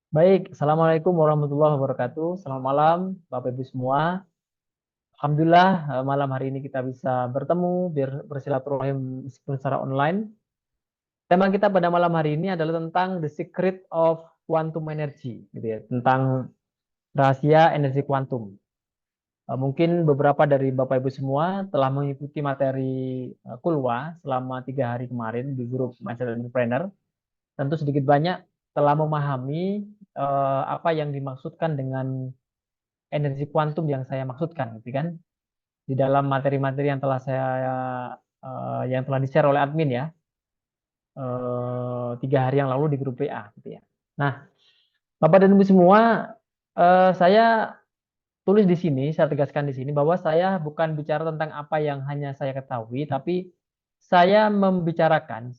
Baik, Assalamualaikum warahmatullahi wabarakatuh. Selamat malam, Bapak Ibu semua. Alhamdulillah, malam hari ini kita bisa bertemu, bersilaturahim meskipun secara online. Tema kita pada malam hari ini adalah tentang the secret of quantum energy, gitu ya, tentang rahasia energi kuantum. Mungkin beberapa dari Bapak Ibu semua telah mengikuti materi Kulwa selama 3 hari kemarin di grup Mindset Entrepreneur. Tentu sedikit banyak telah memahami apa yang dimaksudkan dengan energi kuantum yang saya maksudkan, gitu kan? Di dalam materi-materi yang telah yang telah di-share oleh admin ya, 3 hari yang lalu di grup PA, gitu ya. Nah, Bapak dan Ibu semua, saya tulis di sini, saya tegaskan di sini bahwa saya bukan bicara tentang apa yang hanya saya ketahui, tapi saya membicarakan,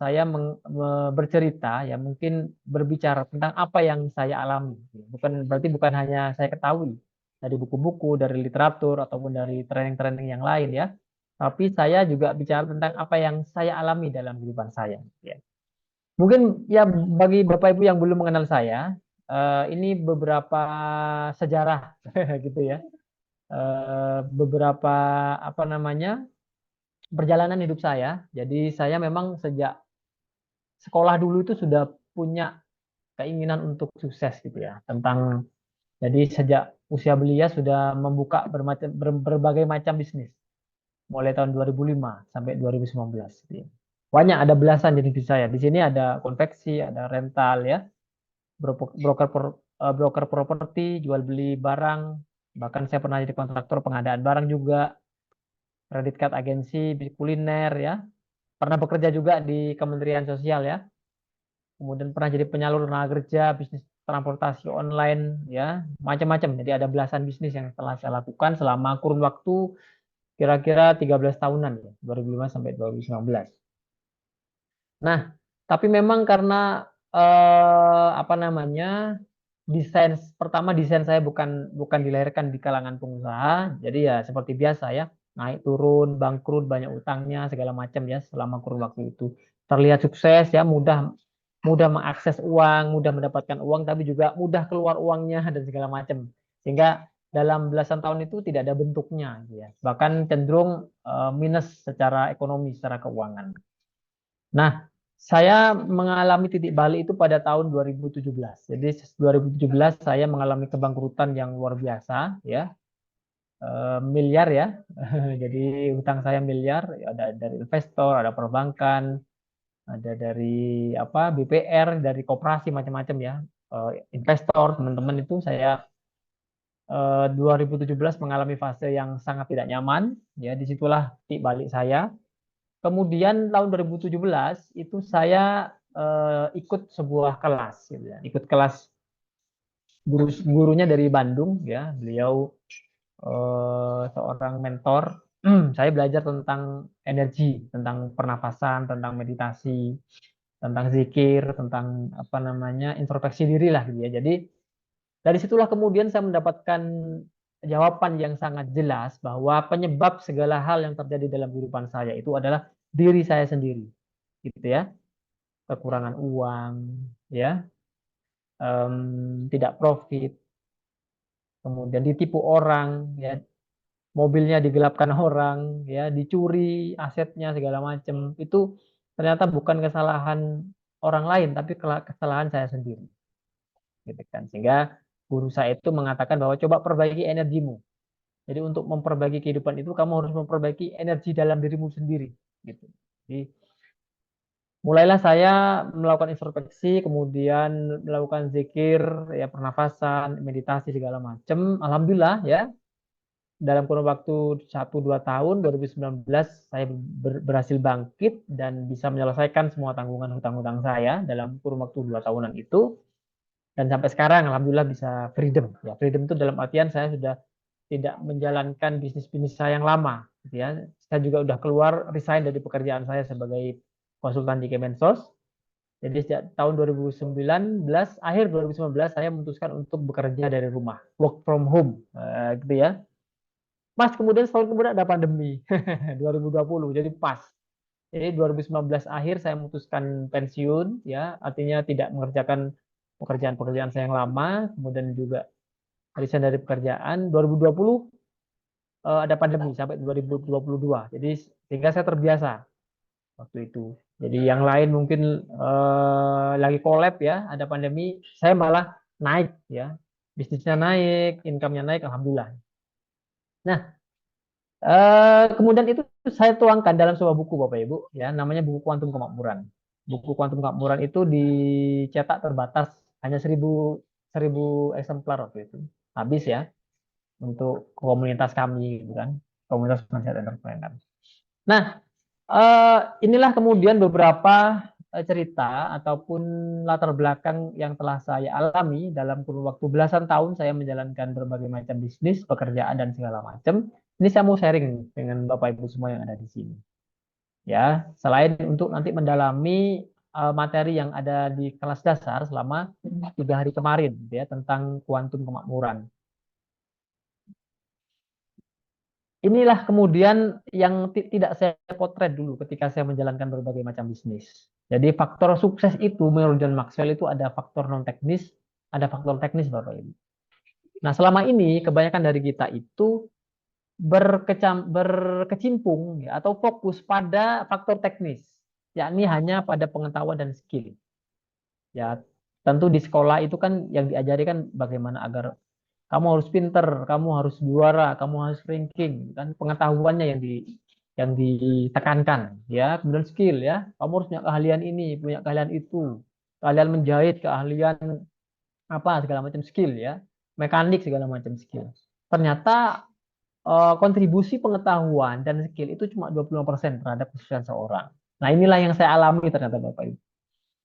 bercerita, ya mungkin berbicara tentang apa yang saya alami. Bukan hanya saya ketahui dari buku-buku, dari literatur ataupun dari training-training yang lain ya. Tapi saya juga bicara tentang apa yang saya alami dalam kehidupan saya. Ya. Mungkin ya bagi Bapak Ibu yang belum mengenal saya, ini beberapa sejarah gitu ya, beberapa apa namanya perjalanan hidup saya. Jadi saya memang sejak sekolah dulu itu sudah punya keinginan untuk sukses gitu ya. Jadi sejak usia belia sudah membuka berbagai macam bisnis. Mulai tahun 2005 sampai 2019. Gitu ya. Banyak, ada belasan jenis bisnis saya. Di sini ada konveksi, ada rental ya, broker properti, jual beli barang. Bahkan saya pernah jadi kontraktor pengadaan barang juga, kredit card agensi, bisnis kuliner ya. Pernah bekerja juga di Kementerian Sosial ya. Kemudian pernah jadi penyalur tenaga kerja, bisnis transportasi online ya, macam-macam. Jadi ada belasan bisnis yang telah saya lakukan selama kurun waktu kira-kira 13 tahunan ya, 2005 sampai 2019. Nah, tapi memang karena apa namanya? Desain saya bukan bukan dilahirkan di kalangan pengusaha, jadi ya seperti biasa ya, naik turun, bangkrut, banyak utangnya segala macam ya selama kurun waktu itu. Terlihat sukses ya, mudah mudah mengakses uang, mudah mendapatkan uang, tapi juga mudah keluar uangnya dan segala macam. Sehingga dalam belasan tahun itu tidak ada bentuknya, ya. Bahkan cenderung minus secara ekonomi, secara keuangan. Nah, saya mengalami titik balik itu pada tahun 2017. Jadi 2017 saya mengalami kebangkrutan yang luar biasa, ya, miliar ya. Jadi hutang saya miliar, ya, ada dari investor, ada perbankan, ada dari apa BPR, dari koperasi macam-macam ya. Investor, teman-teman itu saya 2017 mengalami fase yang sangat tidak nyaman, ya disitulah titik balik saya. Kemudian tahun 2017 itu saya ikut sebuah kelas, gitu ya. Ikut kelas gurunya dari Bandung, ya. Beliau seorang mentor. Saya belajar tentang energi, tentang pernafasan, tentang meditasi, tentang zikir, tentang apa namanya introspeksi diri lah, gitu ya. Jadi dari situlah kemudian saya mendapatkan jawaban yang sangat jelas bahwa penyebab segala hal yang terjadi dalam kehidupan saya itu adalah diri saya sendiri, gitu ya. Kekurangan uang, ya, tidak profit, kemudian ditipu orang, ya, mobilnya digelapkan orang, ya, dicuri asetnya segala macam. Itu ternyata bukan kesalahan orang lain, tapi kesalahan saya sendiri, gitu kan. Sehingga guru saya itu mengatakan bahwa coba perbaiki energimu. Jadi untuk memperbaiki kehidupan itu kamu harus memperbaiki energi dalam dirimu sendiri, gitu. Jadi mulailah saya melakukan introspeksi, kemudian melakukan zikir, ya pernafasan, meditasi segala macam. Alhamdulillah ya, dalam kurun waktu 1-2 tahun, 2019 saya berhasil bangkit dan bisa menyelesaikan semua tanggungan hutang-hutang saya dalam kurun waktu 2 tahunan itu. Dan sampai sekarang Alhamdulillah bisa freedom. Ya, freedom itu dalam artian saya sudah tidak menjalankan bisnis-bisnis saya yang lama, gitu ya. Saya juga udah keluar, resign dari pekerjaan saya sebagai konsultan di Kemensos. Jadi sejak tahun 2019, akhir 2019 saya memutuskan untuk bekerja dari rumah, work from home, gitu ya. Pas kemudian setahun kemudian ada pandemi 2020, jadi pas. Jadi 2019 akhir saya memutuskan pensiun, ya, artinya tidak mengerjakan pekerjaan-pekerjaan saya yang lama, kemudian juga resign dari pekerjaan. 2020 ada pandemi sampai 2022. Jadi sehingga saya terbiasa waktu itu. Jadi yang lain mungkin lagi collab ya, ada pandemi, saya malah naik ya. Bisnisnya naik, income-nya naik, alhamdulillah. Nah, kemudian itu saya tuangkan dalam sebuah buku Bapak Ibu ya, namanya buku Kuantum Kemakmuran. Buku Kuantum Kemakmuran itu dicetak terbatas hanya 1000 eksemplar waktu itu. Habis ya untuk komunitas kami gitu kan, komunitas mindset entrepreneur. Nah, inilah kemudian beberapa cerita ataupun latar belakang yang telah saya alami dalam kurun waktu belasan tahun saya menjalankan berbagai macam bisnis, pekerjaan dan segala macam. Ini saya mau sharing dengan Bapak Ibu semua yang ada di sini. Ya, selain untuk nanti mendalami materi yang ada di kelas dasar selama 3 hari kemarin, ya tentang kuantum kemakmuran. Inilah kemudian yang tidak saya potret dulu ketika saya menjalankan berbagai macam bisnis. Jadi faktor sukses itu menurut John Maxwell itu ada faktor non teknis, ada faktor teknis Bapak Ibu. Nah, selama ini kebanyakan dari kita itu berkecimpung ya, atau fokus pada faktor teknis, yakni hanya pada pengetahuan dan skill. Ya, tentu di sekolah itu kan yang diajari kan bagaimana agar kamu harus pinter, kamu harus juara, kamu harus ranking, kan pengetahuannya yang ditekankan, ya. Kemudian skill, ya, kamu harus punya keahlian ini, punya keahlian itu, keahlian menjahit, keahlian apa segala macam skill, ya, mekanik segala macam skill. Ternyata kontribusi pengetahuan dan skill itu cuma 25% terhadap kesuksesan seorang. Nah, inilah yang saya alami ternyata Bapak Ibu.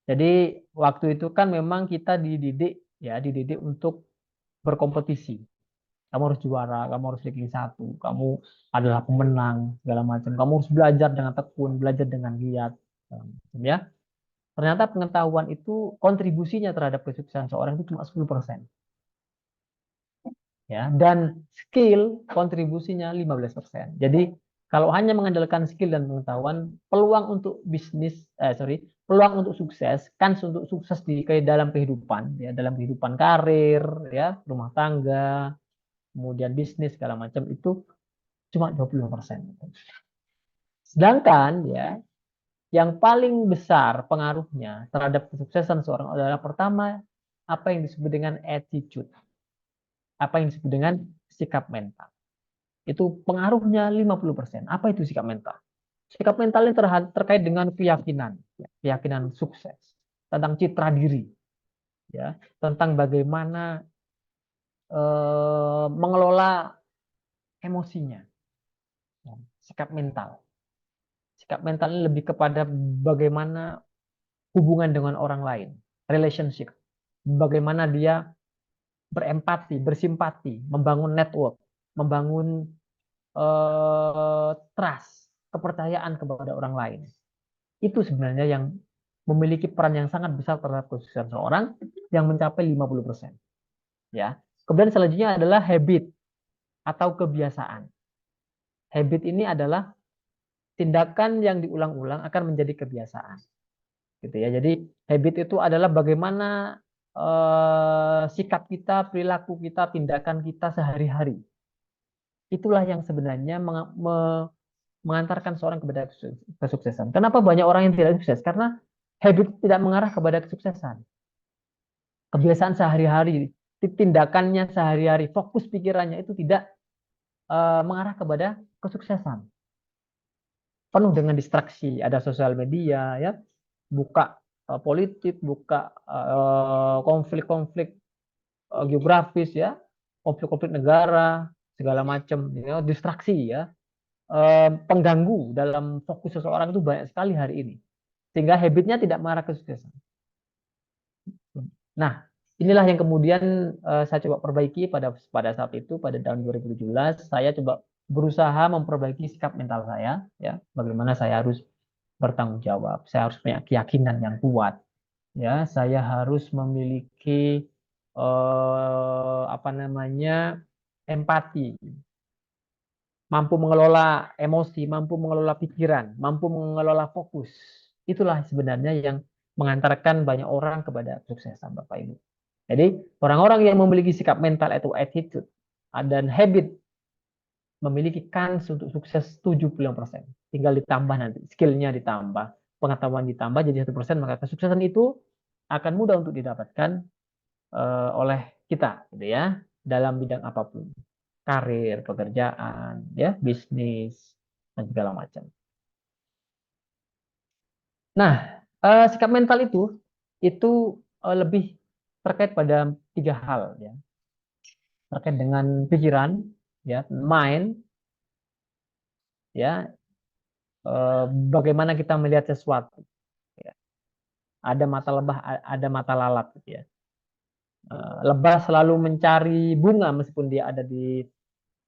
Jadi waktu itu kan memang kita dididik ya, dididik untuk berkompetisi. Kamu harus juara, kamu harus ranking 1, kamu adalah pemenang, segala macam. Kamu harus belajar dengan tekun, belajar dengan giat, ya. Ternyata pengetahuan itu kontribusinya terhadap kesuksesan seorang itu cuma 10%, ya. Dan skill kontribusinya 15%. Jadi kalau hanya mengandalkan skill dan pengetahuan, peluang untuk peluang untuk sukses, kans untuk sukses di dalam kehidupan, ya, dalam kehidupan karir, ya, rumah tangga, kemudian bisnis segala macam itu cuma 25%. Sedangkan ya, yang paling besar pengaruhnya terhadap kesuksesan seorang adalah pertama apa yang disebut dengan attitude, apa yang disebut dengan sikap mental. Itu pengaruhnya 50%. Apa itu sikap mental? Sikap mental ini terkait dengan keyakinan, ya, keyakinan sukses, tentang citra diri, ya, tentang bagaimana mengelola emosinya, ya, sikap mental. Sikap mental ini lebih kepada bagaimana hubungan dengan orang lain, relationship. Bagaimana dia berempati, bersimpati, membangun network, membangun trust, kepercayaan kepada orang lain. Itu sebenarnya yang memiliki peran yang sangat besar terhadap kesuksesan seorang yang mencapai 50%. Ya. Kemudian selanjutnya adalah habit atau kebiasaan. Habit ini adalah tindakan yang diulang-ulang akan menjadi kebiasaan. Gitu ya. Jadi habit itu adalah bagaimana sikap kita, perilaku kita, tindakan kita sehari-hari. Itulah yang sebenarnya mengantarkan seorang kepada kesuksesan. Kenapa banyak orang yang tidak sukses? Karena habit tidak mengarah kepada kesuksesan. Kebiasaan sehari-hari, tindakannya sehari-hari, fokus pikirannya itu tidak mengarah kepada kesuksesan. Penuh dengan distraksi, ada sosial media, ya, buka politik, buka konflik-konflik geografis, ya, konflik-konflik negara, segala macam, ya, distraksi, ya, pengganggu dalam fokus seseorang itu banyak sekali hari ini, sehingga habitnya tidak mengarah ke kesuksesan. Nah, inilah yang kemudian saya coba perbaiki pada saat itu, pada tahun 2017 saya coba berusaha memperbaiki sikap mental saya, ya, bagaimana saya harus bertanggung jawab, saya harus punya keyakinan yang kuat, ya, saya harus memiliki apa namanya, empati, mampu mengelola emosi, mampu mengelola pikiran, mampu mengelola fokus. Itulah sebenarnya yang mengantarkan banyak orang kepada kesuksesan, Bapak Ibu. Jadi, orang-orang yang memiliki sikap mental atau attitude dan habit memiliki kans untuk sukses 70%. Tinggal ditambah nanti, skillnya ditambah, pengetahuan ditambah jadi 1%, maka kesuksesan itu akan mudah untuk didapatkan oleh kita, gitu ya, dalam bidang apapun, karir, pekerjaan, ya, bisnis, dan segala macam. Nah, sikap mental itu lebih terkait pada 3 hal, ya, terkait dengan pikiran, ya, mind, ya, bagaimana kita melihat sesuatu. Ya. Ada mata lebah, ada mata lalat, gitu ya. Lebah selalu mencari bunga meskipun dia ada di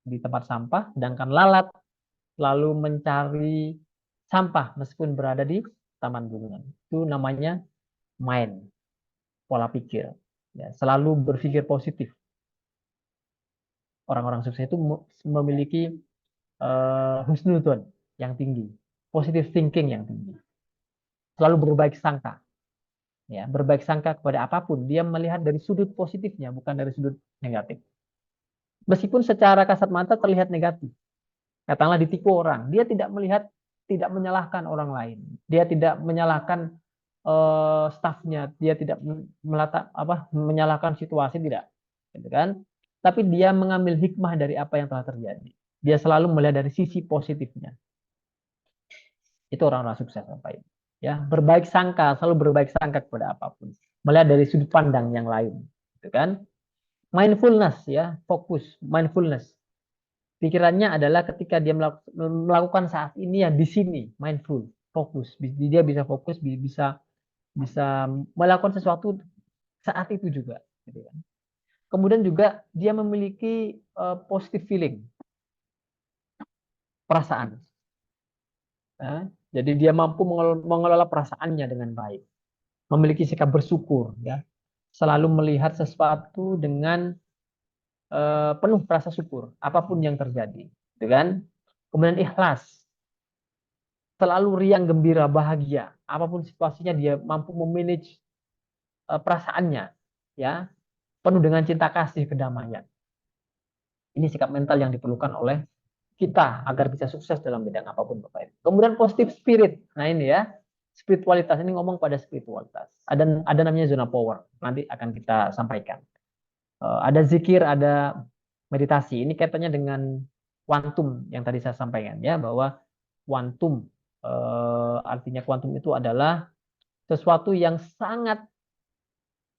tempat sampah, sedangkan lalat selalu mencari sampah meskipun berada di taman bunga. Itu namanya mind, pola pikir. Ya, selalu berpikir positif. Orang-orang sukses itu memiliki husnuzon yang tinggi, positive thinking yang tinggi, selalu berbaik sangka. Ya, berbaik sangka kepada apapun, dia melihat dari sudut positifnya, bukan dari sudut negatif. Meskipun secara kasat mata terlihat negatif, katakanlah ditipu orang, dia tidak melihat, tidak menyalahkan orang lain, dia tidak menyalahkan stafnya, dia tidak menyalahkan situasi, tidak, gitu kan? Tapi dia mengambil hikmah dari apa yang telah terjadi. Dia selalu melihat dari sisi positifnya. Itu orang-orang sukses, Bapak Ibu. Ya, berbaik sangka, selalu berbaik sangka kepada apapun. Melihat dari sudut pandang yang lain, gitu kan? Mindfulness, ya, fokus, mindfulness. Pikirannya adalah ketika dia melakukan saat ini ya di sini, mindful, fokus. Dia bisa fokus, bisa bisa melakukan sesuatu saat itu juga, gitu kan. Kemudian juga dia memiliki positive feeling, perasaan. Ya. Jadi dia mampu mengelola perasaannya dengan baik, memiliki sikap bersyukur, ya, selalu melihat sesuatu dengan penuh rasa syukur, apapun yang terjadi, gitu kan. Kemudian ikhlas, selalu riang, gembira, bahagia, apapun situasinya dia mampu memanage perasaannya, ya, penuh dengan cinta kasih, kedamaian. Ini sikap mental yang diperlukan oleh kita agar bisa sukses dalam bidang apapun, Bapak Ibu. Kemudian positive spirit. Nah, ini ya, spiritualitas, ini ngomong pada spiritualitas. Ada namanya zona power. Nanti akan kita sampaikan. Ada zikir, ada meditasi. Ini kaitannya dengan kuantum yang tadi saya sampaikan, ya, bahwa kuantum artinya kuantum itu adalah sesuatu yang sangat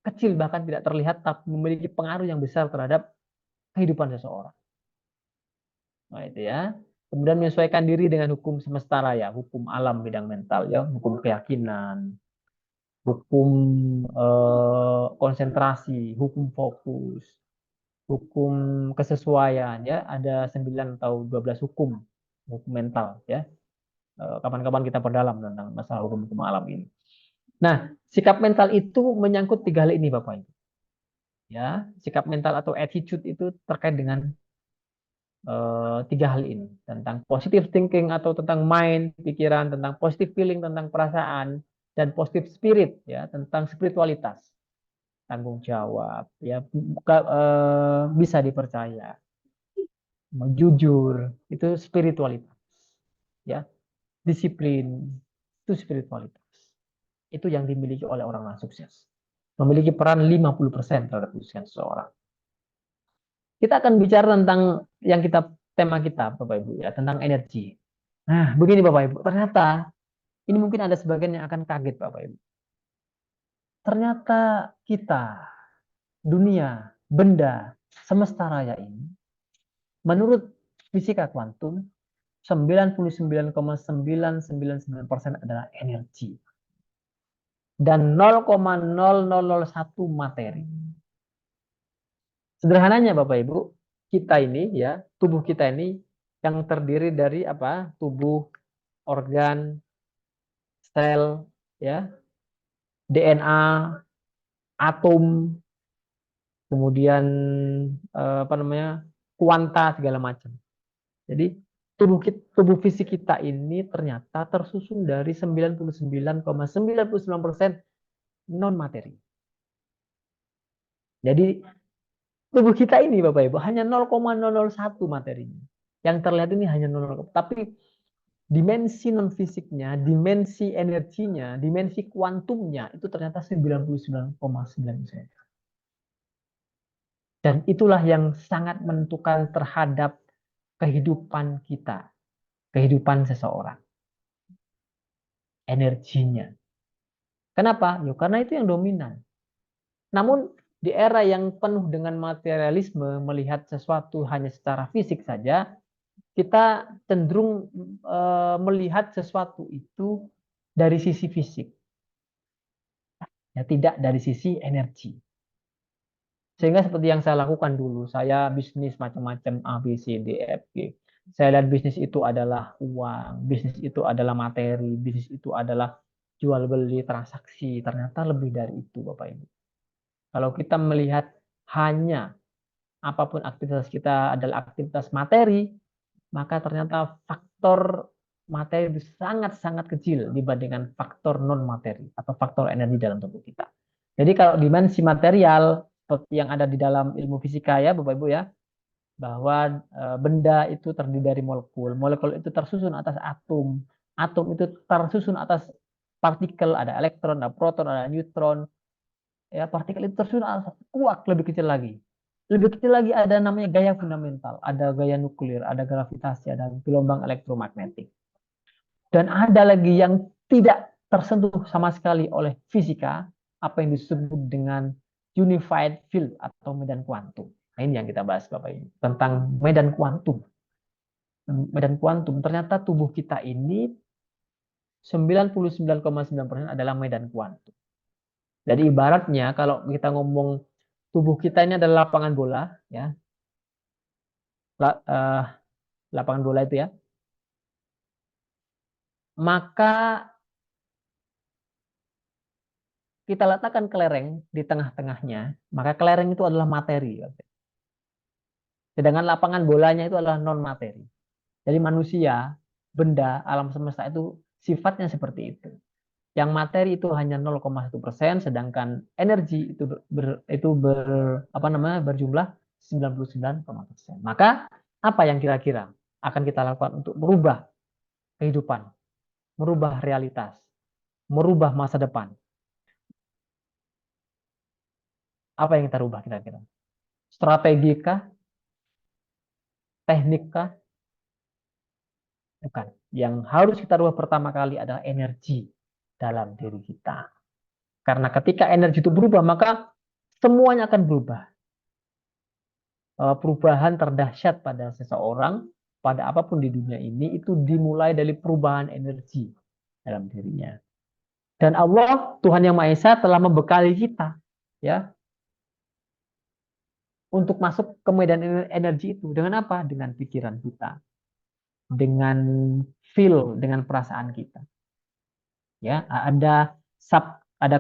kecil, bahkan tidak terlihat, tapi memiliki pengaruh yang besar terhadap kehidupan seseorang. Nah, itu ya. Kemudian menyesuaikan diri dengan hukum semesta raya, hukum alam bidang mental, ya, hukum keyakinan, hukum konsentrasi, hukum fokus, hukum kesesuaian, ya. Ada 9 atau 12 hukum mental, ya. Kapan-kapan kita perdalam tentang masalah hukum-hukum alam ini. Nah, sikap mental itu menyangkut 3 hal ini, Bapak Ibu. Ya, sikap mental atau attitude itu terkait dengan 3 hal ini, tentang positive thinking atau tentang mind, pikiran, tentang positive feeling, tentang perasaan, dan positive spirit, ya, tentang spiritualitas, tanggung jawab, ya, bisa dipercaya, jujur, itu spiritualitas, ya, disiplin, itu spiritualitas. Itu yang dimiliki oleh orang-orang sukses, memiliki peran 50% terhadap kesuksesan seseorang. Kita akan bicara tentang yang tema kita, Bapak Ibu, ya, tentang energi. Nah, begini Bapak Ibu, ternyata ini mungkin ada sebagian yang akan kaget, Bapak Ibu. Ternyata kita, dunia, benda, semesta raya ini, menurut fisika kuantum, 99,999% adalah energi. Dan 0,0001 materi. Sederhananya Bapak Ibu, kita ini, ya, tubuh kita ini yang terdiri dari apa? Tubuh, organ, sel, ya, DNA, atom, kemudian apa namanya, kuanta, segala macam. Jadi tubuh fisik kita ini ternyata tersusun dari 99,99% non materi. Jadi tubuh kita ini Bapak Ibu hanya 0,001 materinya. Yang terlihat ini hanya 0, tapi dimensi non fisiknya, dimensi energinya, dimensi kuantumnya itu ternyata 99,9%. Dan itulah yang sangat menentukan terhadap kehidupan kita, kehidupan seseorang, energinya. Kenapa? Ya, karena itu yang dominan. Namun di era yang penuh dengan materialisme, melihat sesuatu hanya secara fisik saja, kita cenderung melihat sesuatu itu dari sisi fisik, ya tidak dari sisi energi. Sehingga seperti yang saya lakukan dulu, saya bisnis macam-macam A, B, C, D, F, G. Saya lihat bisnis itu adalah uang, bisnis itu adalah materi, bisnis itu adalah jual beli transaksi. Ternyata lebih dari itu, Bapak Ibu. Kalau kita melihat hanya apapun aktivitas kita adalah aktivitas materi, maka ternyata faktor materi itu sangat-sangat kecil dibandingkan faktor non materi atau faktor energi dalam tubuh kita. Jadi kalau dimensi material seperti yang ada di dalam ilmu fisika ya Bapak Ibu ya, bahwa benda itu terdiri dari molekul, molekul itu tersusun atas atom, atom itu tersusun atas partikel, ada elektron, ada proton, ada neutron, ya partikel itu tersusun atas kuak lebih kecil lagi. Lebih kecil lagi ada namanya gaya fundamental, ada gaya nuklir, ada gravitasi, ada gelombang elektromagnetik. Dan ada lagi yang tidak tersentuh sama sekali oleh fisika, apa yang disebut dengan unified field atau medan kuantum. Nah, ini yang kita bahas Bapak Ibu, tentang medan kuantum. Medan kuantum, ternyata tubuh kita ini 99,9% adalah medan kuantum. Jadi ibaratnya kalau kita ngomong tubuh kita ini adalah lapangan bola, ya, lapangan bola itu ya, maka kita letakkan kelereng di tengah-tengahnya, maka kelereng itu adalah materi. Sedangkan lapangan bolanya itu adalah non materi. Jadi manusia, benda, alam semesta itu sifatnya seperti itu. Yang materi itu hanya 0,1%, sedangkan energi itu apa namanya berjumlah 99,9%. Maka apa yang kira-kira akan kita lakukan untuk merubah kehidupan, merubah realitas, merubah masa depan? Apa yang kita rubah kira-kira? Strategi kah? Teknik kah? Bukan. Yang harus kita rubah pertama kali adalah energi dalam diri kita. Karena ketika energi itu berubah, maka semuanya akan berubah. Perubahan terdahsyat pada seseorang, pada apapun di dunia ini, itu dimulai dari perubahan energi dalam dirinya. Dan Allah, Tuhan Yang Maha Esa, telah membekali kita, ya, untuk masuk ke medan energi itu. Dengan apa? Dengan pikiran kita, dengan feel, dengan perasaan kita. Ya, ada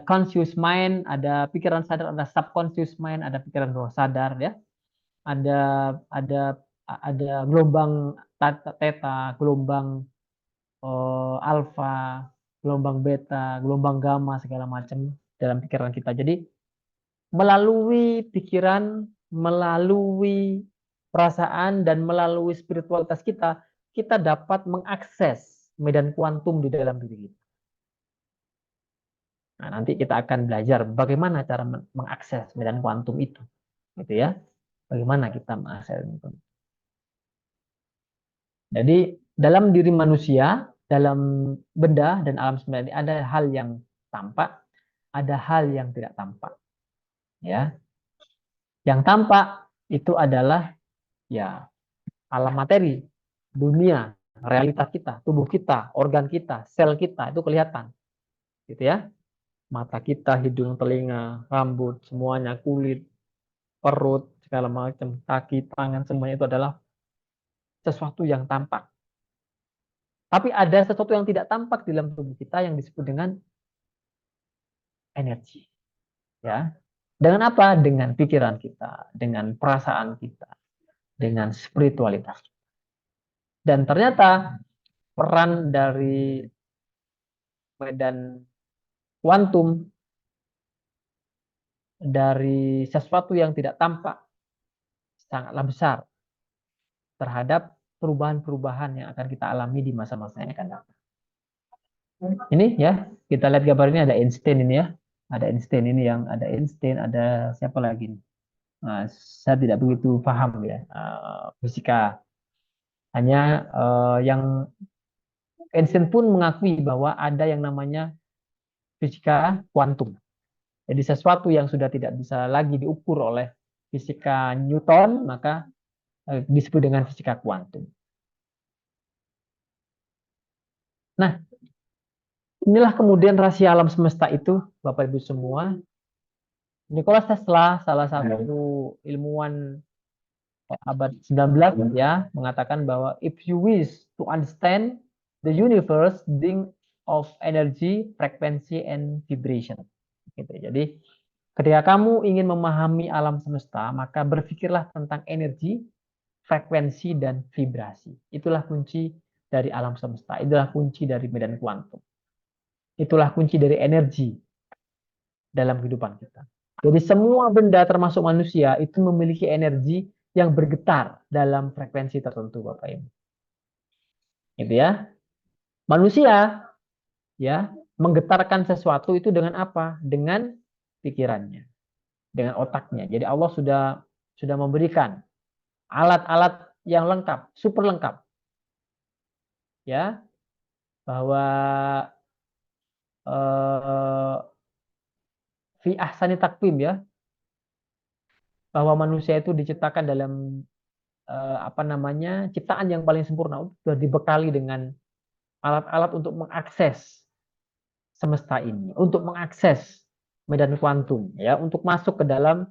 conscious mind, ada pikiran sadar, ada subconscious mind, ada pikiran bawah sadar, ya. Ada ada ada gelombang theta, gelombang alfa, gelombang beta, gelombang gamma segala macam dalam pikiran kita. Jadi melalui pikiran, melalui perasaan dan melalui spiritualitas kita, kita dapat mengakses medan kuantum di dalam diri kita. Nah, nanti kita akan belajar bagaimana cara mengakses medan kuantum itu, gitu ya. Bagaimana kita mengakses itu. Jadi dalam diri manusia, dalam benda dan alam semesta ini ada hal yang tampak, ada hal yang tidak tampak. Ya, yang tampak itu adalah ya alam materi, dunia, realitas kita, tubuh kita, organ kita, sel kita itu kelihatan, gitu ya. Mata kita, hidung, telinga, rambut, semuanya, kulit, perut, segala macam, kaki, tangan, semuanya itu adalah sesuatu yang tampak. Tapi ada sesuatu yang tidak tampak di dalam tubuh kita yang disebut dengan energi. Ya, dengan apa? Dengan pikiran kita, dengan perasaan kita, dengan spiritualitas. Dan ternyata peran dari medan kuantum dari sesuatu yang tidak tampak sangatlah besar terhadap perubahan-perubahan yang akan kita alami di masa-masa yang akan datang. Ini ya, kita lihat gambar ini ada Einstein ini ya. Ada Einstein ini yang ada Einstein, ada siapa lagi nih? Nah, saya tidak begitu paham ya fisika. Hanya yang Einstein pun mengakui bahwa ada yang namanya fisika kuantum. Jadi sesuatu yang sudah tidak bisa lagi diukur oleh fisika Newton, maka disebut dengan fisika kuantum. Nah, inilah kemudian rahasia alam semesta itu, Bapak Ibu semua. Nikola Tesla, salah satu ilmuwan abad 19 ya, mengatakan bahwa if you wish to understand the universe, think of energy, frequency, and vibration. Gitu. Jadi, ketika kamu ingin memahami alam semesta, maka berpikirlah tentang energi, frekuensi, dan vibrasi. Itulah kunci dari alam semesta. Itulah kunci dari medan kuantum. Itulah kunci dari energi dalam kehidupan kita. Jadi semua benda termasuk manusia itu memiliki energi yang bergetar dalam frekuensi tertentu, Bapak Ibu. Gitu ya. Manusia ya menggetarkan sesuatu itu dengan apa? Dengan pikirannya, dengan otaknya. Jadi Allah sudah memberikan alat-alat yang lengkap, super lengkap. Ya, bahwa fi ahsani takwim ya, bahwa manusia itu diciptakan dalam apa namanya ciptaan yang paling sempurna, sudah dibekali dengan alat-alat untuk mengakses semesta ini, untuk mengakses medan kuantum, ya, untuk masuk ke dalam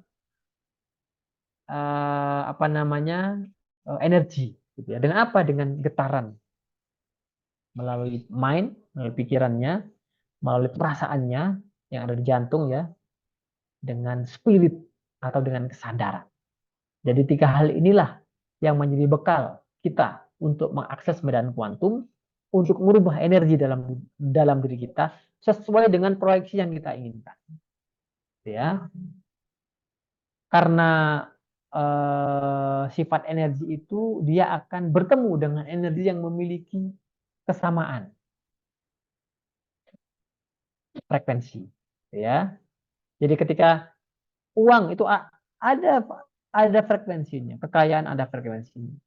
apa namanya energi, gitu ya. Dengan apa? Dengan getaran melalui mind, melalui pikirannya, melalui perasaannya yang ada di jantung ya, dengan spirit atau dengan kesadaran. Jadi tiga hal inilah yang menjadi bekal kita untuk mengakses medan kuantum, untuk merubah energi dalam diri kita sesuai dengan proyeksi yang kita inginkan. Ya, karena sifat energi itu dia akan bertemu dengan energi yang memiliki kesamaan frekuensi. Ya, jadi ketika uang itu ada ada frekuensinya, kekayaan ada frekuensinya,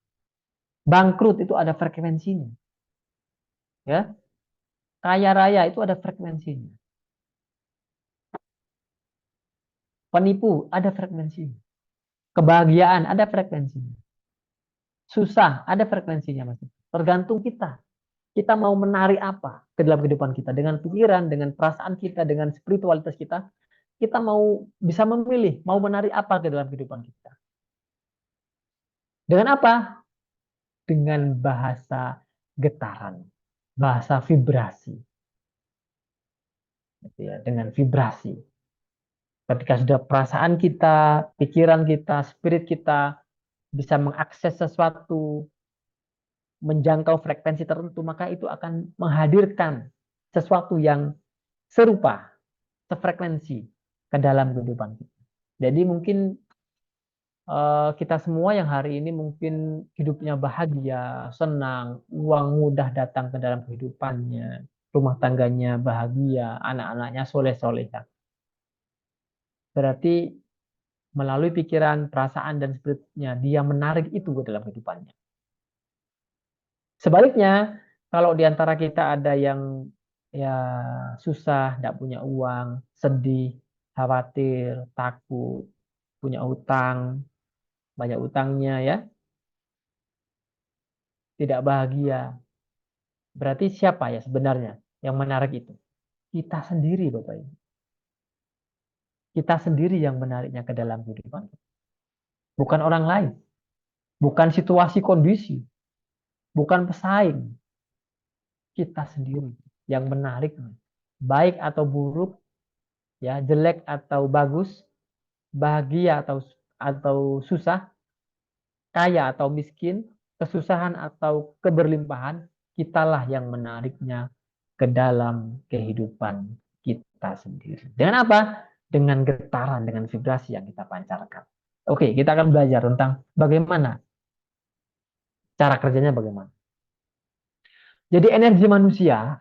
bangkrut itu ada frekuensinya. Ya, kaya raya itu ada frekuensinya. Penipu ada frekuensinya. Kebahagiaan ada frekuensinya. Susah ada frekuensinya, Mas. Tergantung kita. Kita mau menarik apa ke dalam kehidupan kita dengan pikiran, dengan perasaan kita, dengan spiritualitas kita. Kita mau bisa memilih mau menarik apa ke dalam kehidupan kita. Dengan apa? Dengan bahasa getaran, bahasa vibrasi. Gitu ya, dengan vibrasi. Ketika sudah perasaan kita, pikiran kita, spirit kita bisa mengakses sesuatu, menjangkau frekuensi tertentu, maka itu akan menghadirkan sesuatu yang serupa, sefrekuensi ke dalam kehidupan kita. Jadi mungkin kita semua yang hari ini mungkin hidupnya bahagia, senang, uang mudah datang ke dalam kehidupannya, rumah tangganya bahagia, anak-anaknya soleh-soleh. Berarti melalui pikiran, perasaan, dan spiritnya, dia menarik itu ke dalam kehidupannya. Sebaliknya, kalau di antara kita ada yang ya susah, tidak punya uang, sedih, khawatir, takut, punya utang, banyak utangnya ya, tidak bahagia. Berarti siapa ya sebenarnya yang menarik itu? Kita sendiri, Bapak Ibu. Kita sendiri yang menariknya ke dalam kehidupan. Bukan orang lain, bukan situasi kondisi, bukan pesaing. Kita sendiri yang menarik, baik atau buruk, ya, jelek atau bagus, bahagia atau susah, kaya atau miskin, kesusahan atau keberlimpahan, kitalah yang menariknya ke dalam kehidupan kita sendiri. Dengan apa? dengan getaran, dengan vibrasi yang kita pancarkan. Oke, kita akan belajar tentang bagaimana cara kerjanya bagaimana. Jadi energi manusia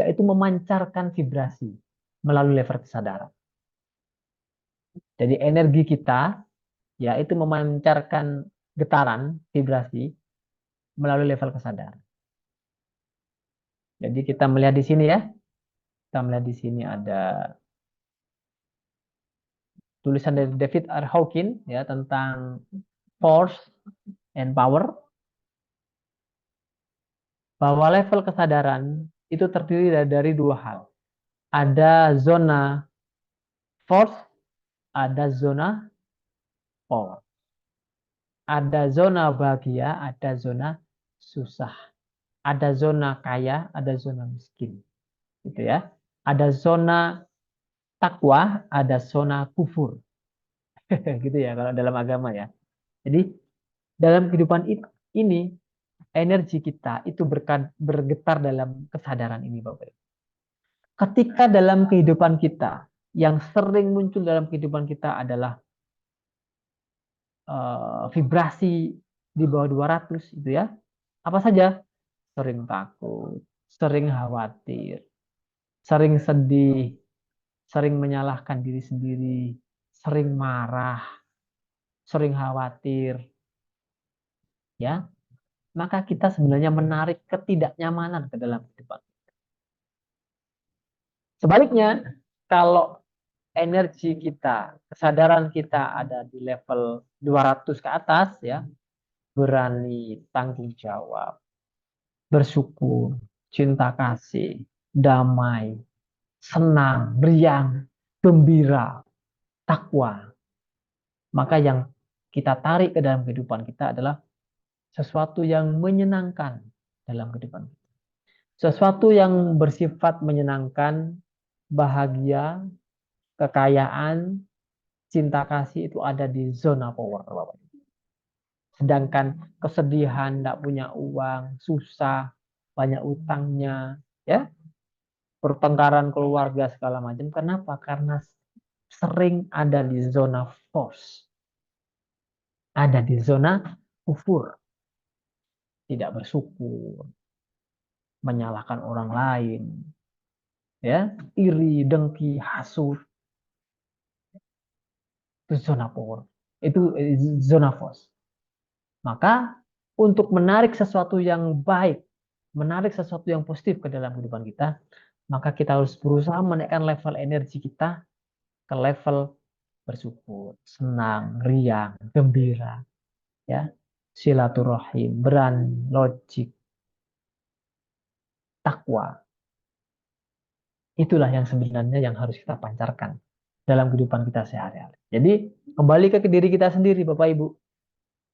itu memancarkan vibrasi melalui level kesadaran. Jadi energi kita ya itu memancarkan getaran, vibrasi melalui level kesadaran. Jadi kita melihat di sini ya, kita melihat di sini ada tulisan dari David R. Hawkins ya tentang force and power, bahwa level kesadaran itu terdiri dari dua hal. Ada zona force, ada zona power. Ada zona bahagia, ada zona susah. Ada zona kaya, ada zona miskin. Gitu ya. Ada zona takwa, ada zona kufur. Gitu ya kalau dalam agama ya. Jadi dalam kehidupan ini energi kita itu bergetar dalam kesadaran ini Bapak Ibu. Ketika dalam kehidupan kita yang sering muncul dalam kehidupan kita adalah vibrasi di bawah 200 itu ya. Apa saja? Sering takut, sering khawatir, sering sedih, sering menyalahkan diri sendiri, sering marah, sering khawatir, ya. Maka kita sebenarnya menarik ketidaknyamanan ke dalam kehidupan. Sebaliknya, kalau energi kita, kesadaran kita ada di level 200 ke atas ya, berani, tanggung jawab, bersyukur, cinta kasih, damai, senang, riang, gembira, takwa. Maka yang kita tarik ke dalam kehidupan kita adalah sesuatu yang menyenangkan dalam kehidupan kita. Sesuatu yang bersifat menyenangkan, bahagia, kekayaan, cinta kasih itu ada di zona power, Bapak. Sedangkan kesedihan, tidak punya uang, susah, banyak utangnya, ya, pertengkaran keluarga segala macam. Kenapa? Karena sering ada di zona force, ada di zona kufur, tidak bersyukur, menyalahkan orang lain, ya, iri, dengki, hasut, itu zona power, itu zona force. Maka untuk menarik sesuatu yang baik, menarik sesuatu yang positif ke dalam kehidupan kita, maka kita harus berusaha menaikkan level energi kita ke level bersyukur, senang, riang, gembira, ya, silaturahim, berani, logik, takwa. Itulah yang sebenarnya yang harus kita pancarkan dalam kehidupan kita sehari-hari. Jadi kembali ke diri kita sendiri, Bapak Ibu.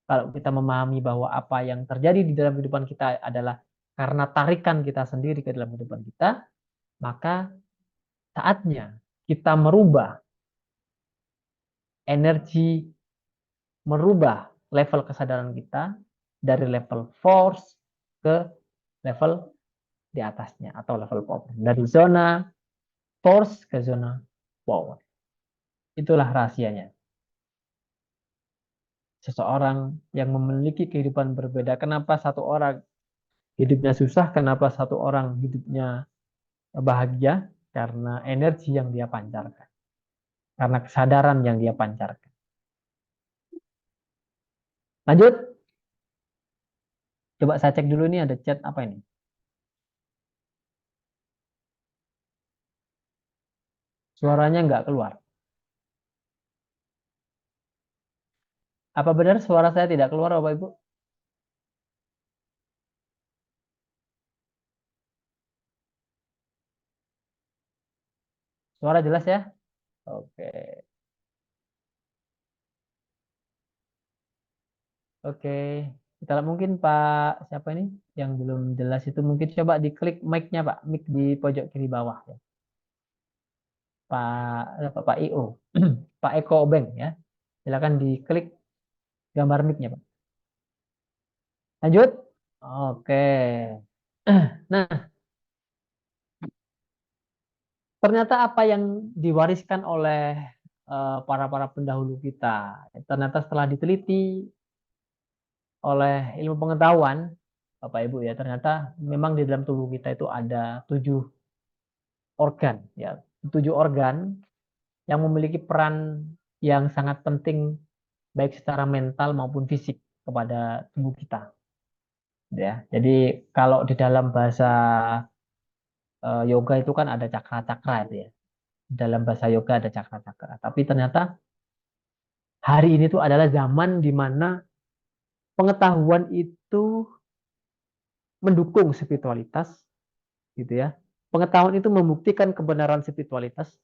Kalau kita memahami bahwa apa yang terjadi di dalam kehidupan kita adalah karena tarikan kita sendiri ke dalam kehidupan kita, maka saatnya kita merubah energi, merubah level kesadaran kita dari level force ke level di atasnya atau level power. Dari zona force ke zona power. Itulah rahasianya. Seseorang yang memiliki kehidupan berbeda. Kenapa satu orang hidupnya susah? Kenapa satu orang hidupnya bahagia? Karena energi yang dia pancarkan. Karena kesadaran yang dia pancarkan. Lanjut. Coba saya cek dulu ini ada chat apa ini? Suaranya nggak keluar. Apa benar suara saya tidak keluar, Bapak Ibu? Suara jelas ya? Oke. Oke. Kita mungkin Pak siapa ini yang belum jelas itu mungkin coba diklik mic-nya Pak, mic di pojok kiri bawah ya. Pak IO. Pak Eko Beng ya. Silakan diklik gambar mic-nya Pak. Lanjut. Oke. Nah, ternyata apa yang diwariskan oleh para para pendahulu kita, ternyata setelah diteliti oleh ilmu pengetahuan, Bapak Ibu ya, ternyata memang di dalam tubuh kita itu ada 7 organ, ya, 7 organ yang memiliki peran yang sangat penting baik secara mental maupun fisik kepada tubuh kita, ya. Jadi kalau di dalam bahasa yoga itu kan ada cakra-cakra itu ya. Dalam bahasa yoga ada cakra-cakra. Tapi ternyata hari ini tuh adalah zaman di mana pengetahuan itu mendukung spiritualitas, gitu ya. Pengetahuan itu membuktikan kebenaran spiritualitas,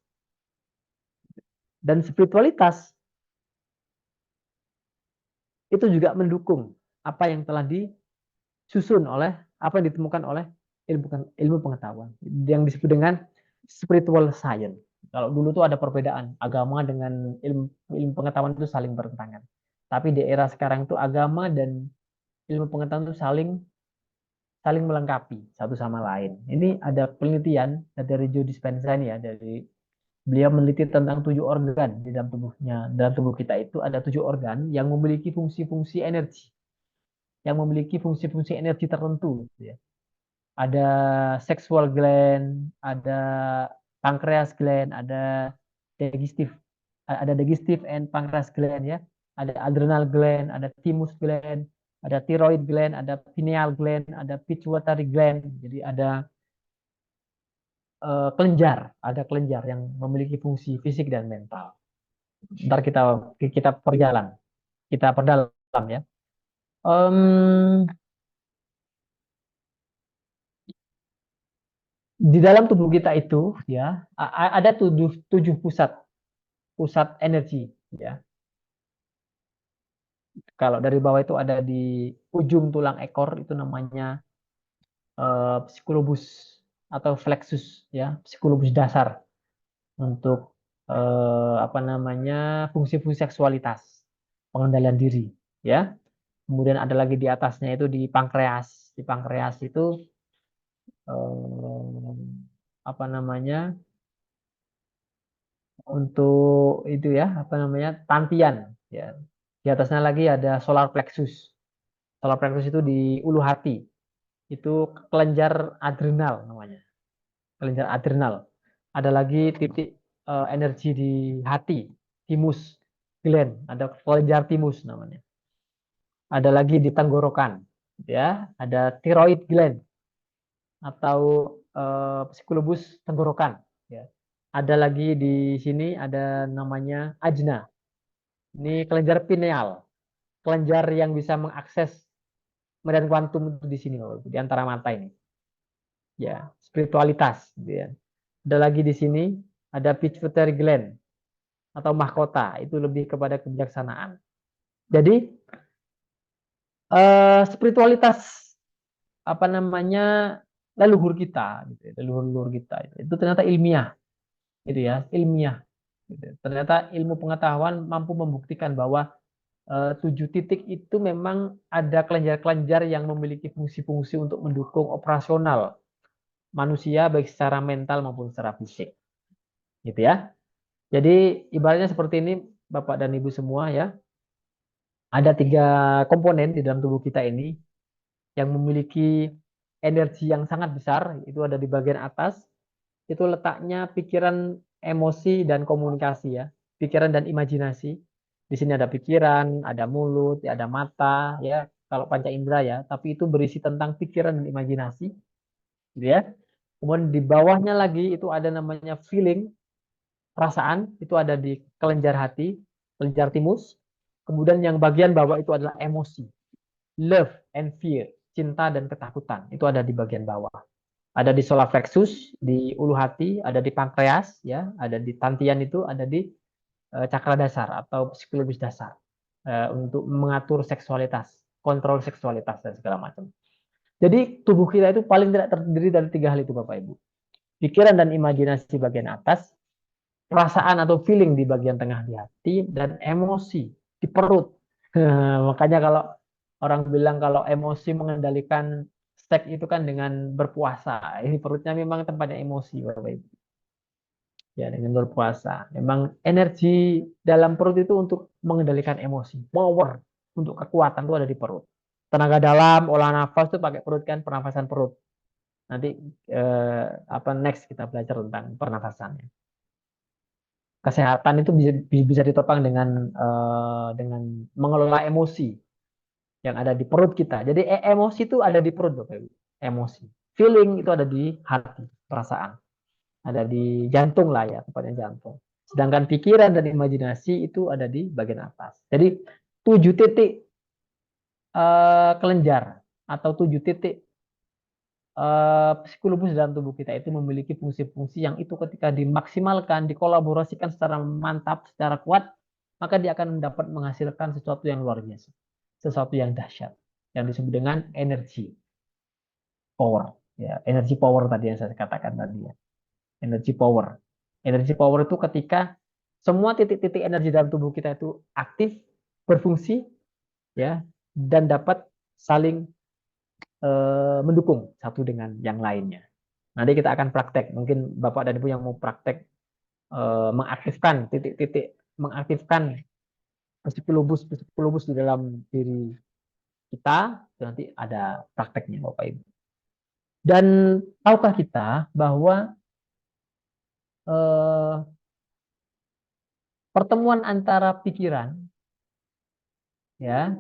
dan spiritualitas itu juga mendukung apa yang telah disusun oleh apa yang ditemukan oleh ilmu pengetahuan yang disebut dengan spiritual science. Kalau dulu tuh ada perbedaan agama dengan ilmu pengetahuan itu saling bertentangan. Tapi di era sekarang itu agama dan ilmu pengetahuan itu saling saling melengkapi satu sama lain. Ini ada penelitian dari Joe Dispenza ini ya, dari beliau meneliti tentang 7 organ di dalam tubuhnya. Dalam tubuh kita itu ada 7 organ yang memiliki fungsi-fungsi energi, yang memiliki fungsi-fungsi energi tertentu, gitu ya. Ada sexual gland, ada pancreas gland, digestive, ada digestive and pancreas gland ya, ada adrenal gland, ada thymus gland, ada thyroid gland, ada pineal gland, ada pituitary gland. Jadi ada kelenjar yang memiliki fungsi fisik dan mental. Ntar kita kita perjalan, kita perdalam ya. Em, di dalam tubuh kita itu ya ada 7 pusat pusat energi ya. Kalau dari bawah itu ada di ujung tulang ekor itu namanya psikolobus atau flexus ya, psikolobus dasar untuk apa namanya fungsi-fungsi seksualitas, pengendalian diri ya. Kemudian ada lagi di atasnya itu di pankreas. Di pankreas itu eh, apa namanya untuk itu ya, apa namanya tantian ya. Di atasnya lagi ada solar plexus. Solar plexus itu di ulu hati. Itu kelenjar adrenal namanya. Kelenjar adrenal. Ada lagi titik energi di hati, timus gland, ada kelenjar timus namanya. Ada lagi di tenggorokan, ya, ada thyroid gland atau psikolobus tenggorokan, ya. Ada lagi di sini ada namanya ajna. Ini kelenjar pineal, kelenjar yang bisa mengakses medan kuantum itu di sini, di antara mata ini. Ya, spiritualitas, gitu ya. Ada lagi di sini ada pituitary gland atau mahkota, itu lebih kepada kebijaksanaan. Jadi spiritualitas apa namanya leluhur kita, gitu ya, leluhur kita itu ternyata ilmiah, gitu ya, ilmiah. Gitu. Ternyata ilmu pengetahuan mampu membuktikan bahwa 7 titik itu memang ada kelenjar-kelenjar yang memiliki fungsi-fungsi untuk mendukung operasional manusia baik secara mental maupun secara fisik, gitu ya. Jadi ibaratnya seperti ini, Bapak dan Ibu semua ya. Ada 3 komponen di dalam tubuh kita ini yang memiliki energi yang sangat besar. Itu ada di bagian atas. Itu letaknya pikiran, emosi, dan komunikasi ya. Pikiran dan imajinasi. Di sini ada pikiran, ada mulut, ada mata, ya. Kalau panca indera ya. Tapi itu berisi tentang pikiran dan imajinasi, gitu ya. Kemudian di bawahnya lagi itu ada namanya feeling, perasaan, itu ada di kelenjar hati, kelenjar timus. Kemudian yang bagian bawah itu adalah emosi, love and fear, cinta dan ketakutan. Itu ada di bagian bawah. Ada di solar plexus, di ulu hati, ada di pankreas, ya, ada di tantian itu, ada di cakra dasar atau psikologis dasar untuk mengatur seksualitas, kontrol seksualitas dan segala macam. Jadi tubuh kita itu paling tidak terdiri dari 3 hal itu, Bapak Ibu. Pikiran dan imajinasi bagian atas, perasaan atau feeling di bagian tengah di hati, dan emosi di perut. Makanya kalau orang bilang kalau emosi mengendalikan seks itu kan dengan berpuasa. Ini perutnya memang tempatnya emosi, Bapak Ibu. Ya, dengan berpuasa. Memang energi dalam perut itu untuk mengendalikan emosi. Power untuk kekuatan itu ada di perut. Tenaga dalam, olah nafas itu pakai perut kan, pernafasan perut. Nanti apa next kita belajar tentang pernafasannya. Kesehatan itu bisa ditopang dengan mengelola emosi yang ada di perut kita. Jadi emosi itu ada di perut, Bapak Ibu. Emosi. Feeling itu ada di hati, perasaan. Ada di jantung lah ya, tepatnya jantung. Sedangkan pikiran dan imajinasi itu ada di bagian atas. Jadi 7 titik kelenjar atau 7 titik psikologis dalam tubuh kita itu memiliki fungsi-fungsi yang itu ketika dimaksimalkan, dikolaborasikan secara mantap, secara kuat, maka dia akan dapat menghasilkan sesuatu yang luar biasa, sesuatu yang dahsyat, yang disebut dengan energi, power. Ya, energi power tadi yang saya katakan tadi ya. Energy power. Energy power itu ketika semua titik-titik energi dalam tubuh kita itu aktif, berfungsi, ya, dan dapat saling mendukung satu dengan yang lainnya. Nanti kita akan praktek. Mungkin Bapak dan Ibu yang mau praktek mengaktifkan titik-titik, mengaktifkan psikolobus di dalam diri kita, nanti ada prakteknya Bapak Ibu. Dan tahukah kita bahwa eh, pertemuan antara pikiran, ya,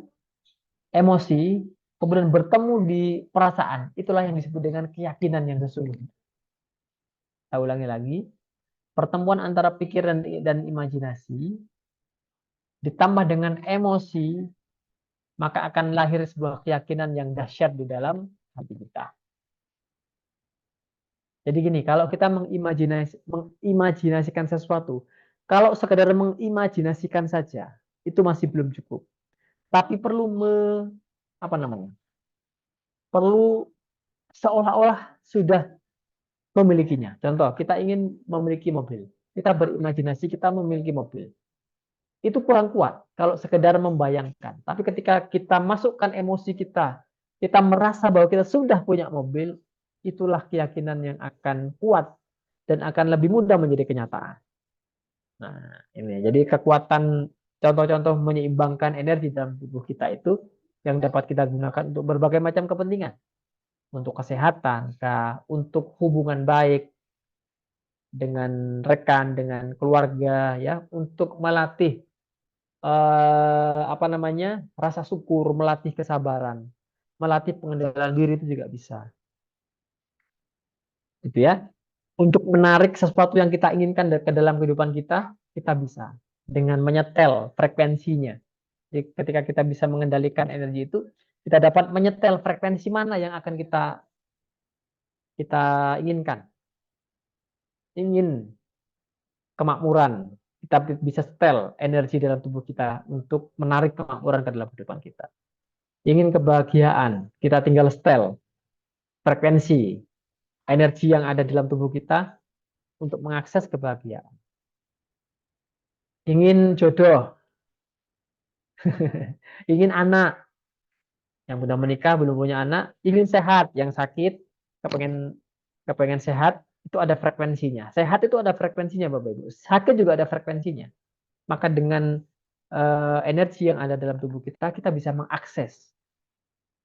emosi, kemudian bertemu di perasaan, itulah yang disebut dengan keyakinan yang sesungguhnya. Saya ulangi lagi, pertemuan antara pikiran dan imajinasi ditambah dengan emosi, maka akan lahir sebuah keyakinan yang dahsyat di dalam hati kita. Jadi gini, kalau kita mengimajinasikan sesuatu, kalau sekedar mengimajinasikan saja, itu masih belum cukup. Tapi perlu apa namanya? Perlu seolah-olah sudah memilikinya. Contoh, kita ingin memiliki mobil. Kita berimajinasi kita memiliki mobil. Itu kurang kuat kalau sekedar membayangkan. Tapi ketika kita masukkan emosi kita, kita merasa bahwa kita sudah punya mobil, itulah keyakinan yang akan kuat dan akan lebih mudah menjadi kenyataan. Nah, ini jadi kekuatan contoh-contoh menyeimbangkan energi dalam tubuh kita itu yang dapat kita gunakan untuk berbagai macam kepentingan. Untuk kesehatan, untuk hubungan baik, dengan rekan, dengan keluarga, ya, untuk melatih apa namanya rasa syukur, melatih kesabaran, melatih pengendalian diri itu juga bisa, gitu ya. Untuk menarik sesuatu yang kita inginkan ke dalam kehidupan kita, kita bisa dengan menyetel frekuensinya. Jadi ketika kita bisa mengendalikan energi itu, kita dapat menyetel frekuensi mana yang akan kita kita inginkan. Ingin kemakmuran, kita bisa setel energi dalam tubuh kita untuk menarik kemakmuran ke dalam kehidupan kita. Ingin kebahagiaan, kita tinggal setel frekuensi energi yang ada dalam tubuh kita untuk mengakses kebahagiaan. Ingin jodoh, ingin anak, yang sudah menikah belum punya anak, ingin sehat, yang sakit, kepengen kepengen sehat, itu ada frekuensinya. Sehat itu ada frekuensinya, Bapak Ibu. Sakit juga ada frekuensinya. Maka dengan energi yang ada dalam tubuh kita, kita bisa mengakses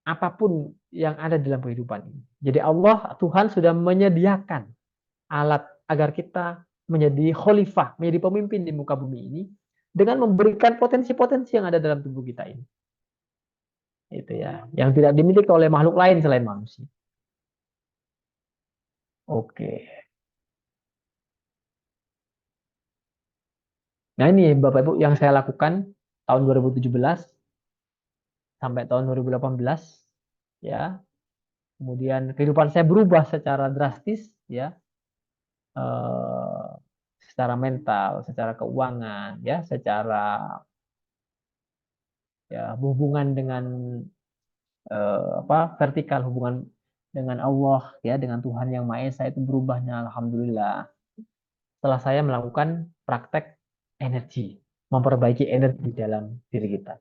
apapun yang ada dalam kehidupan ini. Jadi Allah, Tuhan sudah menyediakan alat agar kita menjadi khalifah, menjadi pemimpin di muka bumi ini dengan memberikan potensi-potensi yang ada dalam tubuh kita ini. Itu ya, yang tidak dimiliki oleh makhluk lain selain manusia. Oke. Nah, ini Bapak Ibu yang saya lakukan tahun 2017 sampai tahun 2018 ya. Kemudian kehidupan saya berubah secara drastis ya. Eh, secara mental, secara keuangan ya, secara ya hubungan dengan apa vertikal, hubungan dengan Allah ya, dengan Tuhan yang Maha Esa itu berubahnya alhamdulillah setelah saya melakukan praktek energi, memperbaiki energi dalam diri kita.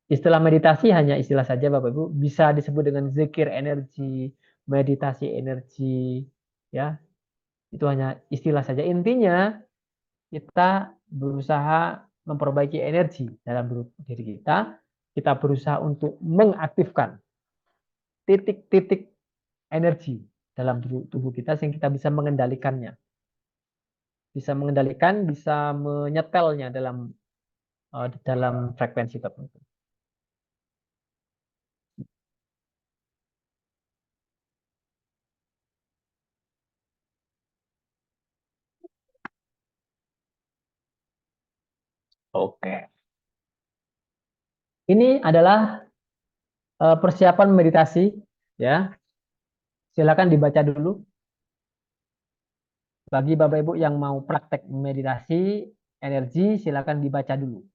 Istilah meditasi hanya istilah saja Bapak Ibu, bisa disebut dengan zikir energi, meditasi energi ya, Itu hanya istilah saja. Intinya kita berusaha memperbaiki energi dalam diri kita. Kita berusaha untuk mengaktifkan titik-titik energi dalam tubuh kita sehingga kita bisa mengendalikannya, bisa mengendalikan, bisa menyetelnya dalam frekuensi tertentu. Oke. Ini adalah persiapan meditasi, ya. Silakan dibaca dulu. Bagi Bapak Ibu yang mau praktek meditasi energi, silakan dibaca dulu.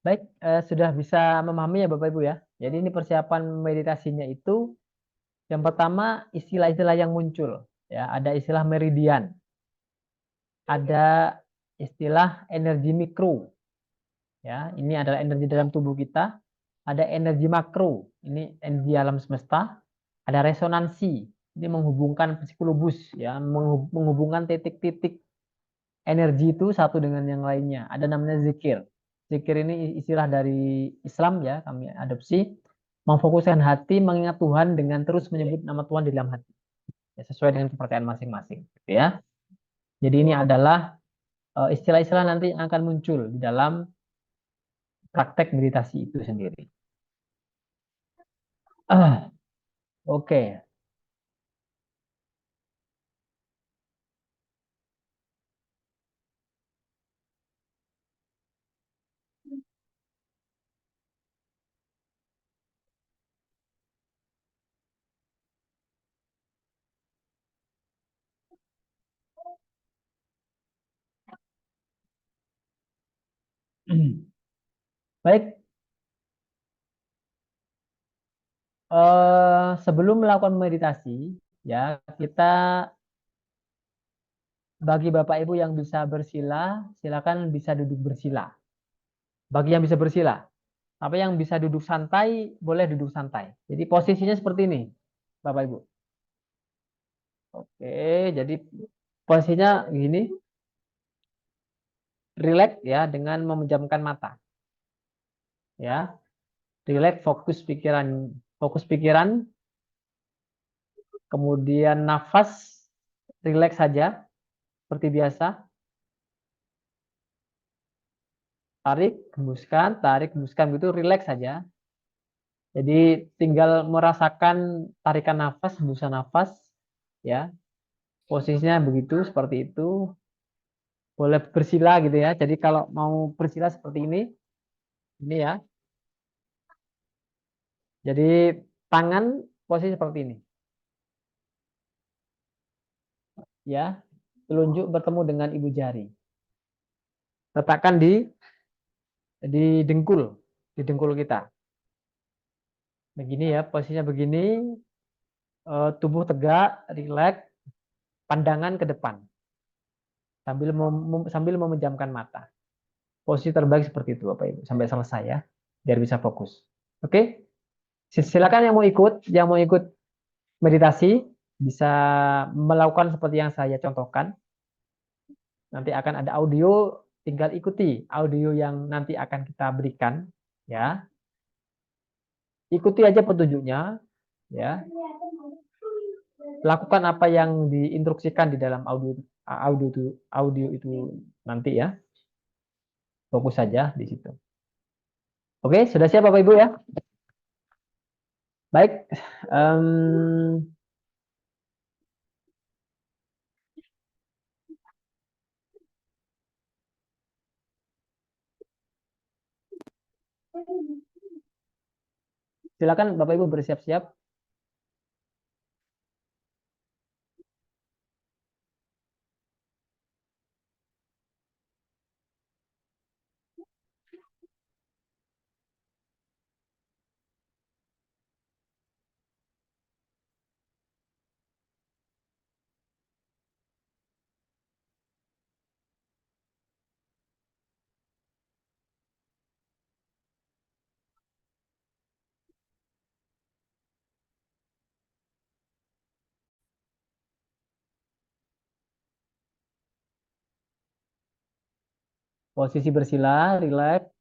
Baik, sudah bisa memahami ya Bapak Ibu ya. Jadi ini persiapan meditasinya itu yang pertama istilah-istilah yang muncul, ya. Ada istilah meridian, ada istilah energi mikro, ya. Ini adalah energi dalam tubuh kita. Ada energi makro, ini energi alam semesta. Ada resonansi, ini menghubungkan psikolobus ya, menghubungkan titik-titik energi itu satu dengan yang lainnya. Ada namanya zikir. Zikir ini istilah dari Islam ya, kami adopsi. Memfokuskan hati mengingat Tuhan dengan terus menyebut nama Tuhan di dalam hati. Ya, sesuai dengan kepercayaan masing-masing. Gitu ya. Jadi ini adalah istilah-istilah nanti yang akan muncul di dalam praktek meditasi itu sendiri. Oke. Baik, sebelum melakukan meditasi, ya kita bagi Bapak Ibu yang bisa bersila, silakan bisa duduk bersila. Bagi yang bisa bersila, apa yang bisa duduk santai, boleh duduk santai. Jadi posisinya seperti ini, Bapak Ibu. Oke, jadi posisinya gini, rileks ya dengan memejamkan mata, ya. Rileks, fokus pikiran, kemudian nafas, rileks saja seperti biasa. Tarik, hembuskan gitu, rileks saja. Jadi tinggal merasakan tarikan nafas, hembusan nafas, ya. Posisinya begitu, seperti itu. Boleh bersila gitu ya. Jadi kalau mau bersila seperti ini ya. Jadi tangan posisi seperti ini, ya. Telunjuk bertemu dengan ibu jari. Letakkan di dengkul kita. Begini ya, posisinya begini, tubuh tegak, rileks, pandangan ke depan sambil memejamkan mata. Posisi terbaik seperti itu Bapak Ibu sampai selesai ya, biar bisa fokus. Oke? Silakan yang mau ikut meditasi bisa melakukan seperti yang saya contohkan. Nanti akan ada audio, tinggal ikuti audio yang nanti akan kita berikan ya. Ikuti aja petunjuknya ya. Lakukan apa yang diinstruksikan di dalam audio itu nanti ya. Fokus saja di situ. Oke, sudah siap Bapak Ibu ya? Baik. Silakan Bapak Ibu bersiap-siap. Posisi bersila, rileks.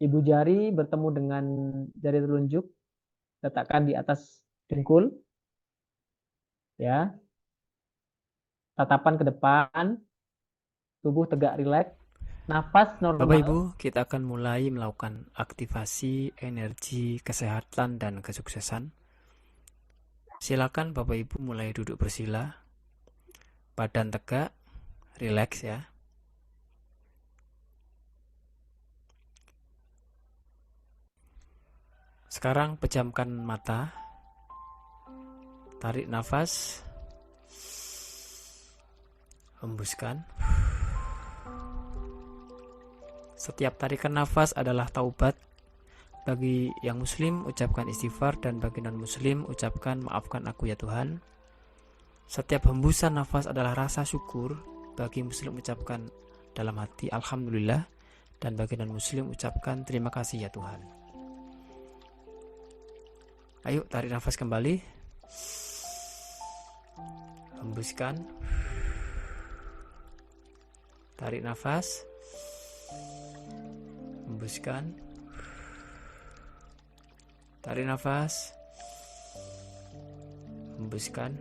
Ibu jari bertemu dengan jari telunjuk, letakkan di atas dengkul, ya. Tatapan ke depan, tubuh tegak rileks, nafas Bapak normal. Ibu, kita akan mulai melakukan aktivasi energi kesehatan dan kesuksesan. Silakan Bapak Ibu mulai duduk bersila, badan tegak, rileks ya. Sekarang pejamkan mata, tarik nafas, hembuskan. Setiap tarikan nafas adalah taubat. Bagi yang muslim ucapkan istighfar, dan bagi non muslim ucapkan maafkan aku ya Tuhan. Setiap hembusan nafas adalah rasa syukur. Bagi muslim ucapkan dalam hati alhamdulillah, dan bagi non muslim ucapkan terima kasih ya Tuhan. Ayo tarik nafas kembali. Hembuskan. Tarik nafas. Hembuskan. Tarik nafas. Hembuskan.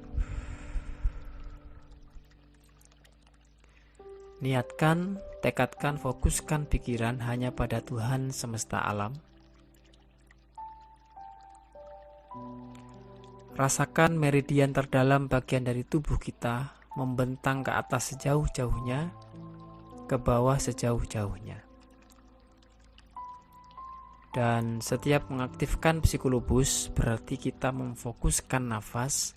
Niatkan, tekadkan, fokuskan pikiran hanya pada Tuhan semesta alam. Rasakan meridian terdalam bagian dari tubuh kita membentang ke atas sejauh-jauhnya, ke bawah sejauh-jauhnya. Dan setiap mengaktifkan psikolobus berarti kita memfokuskan nafas,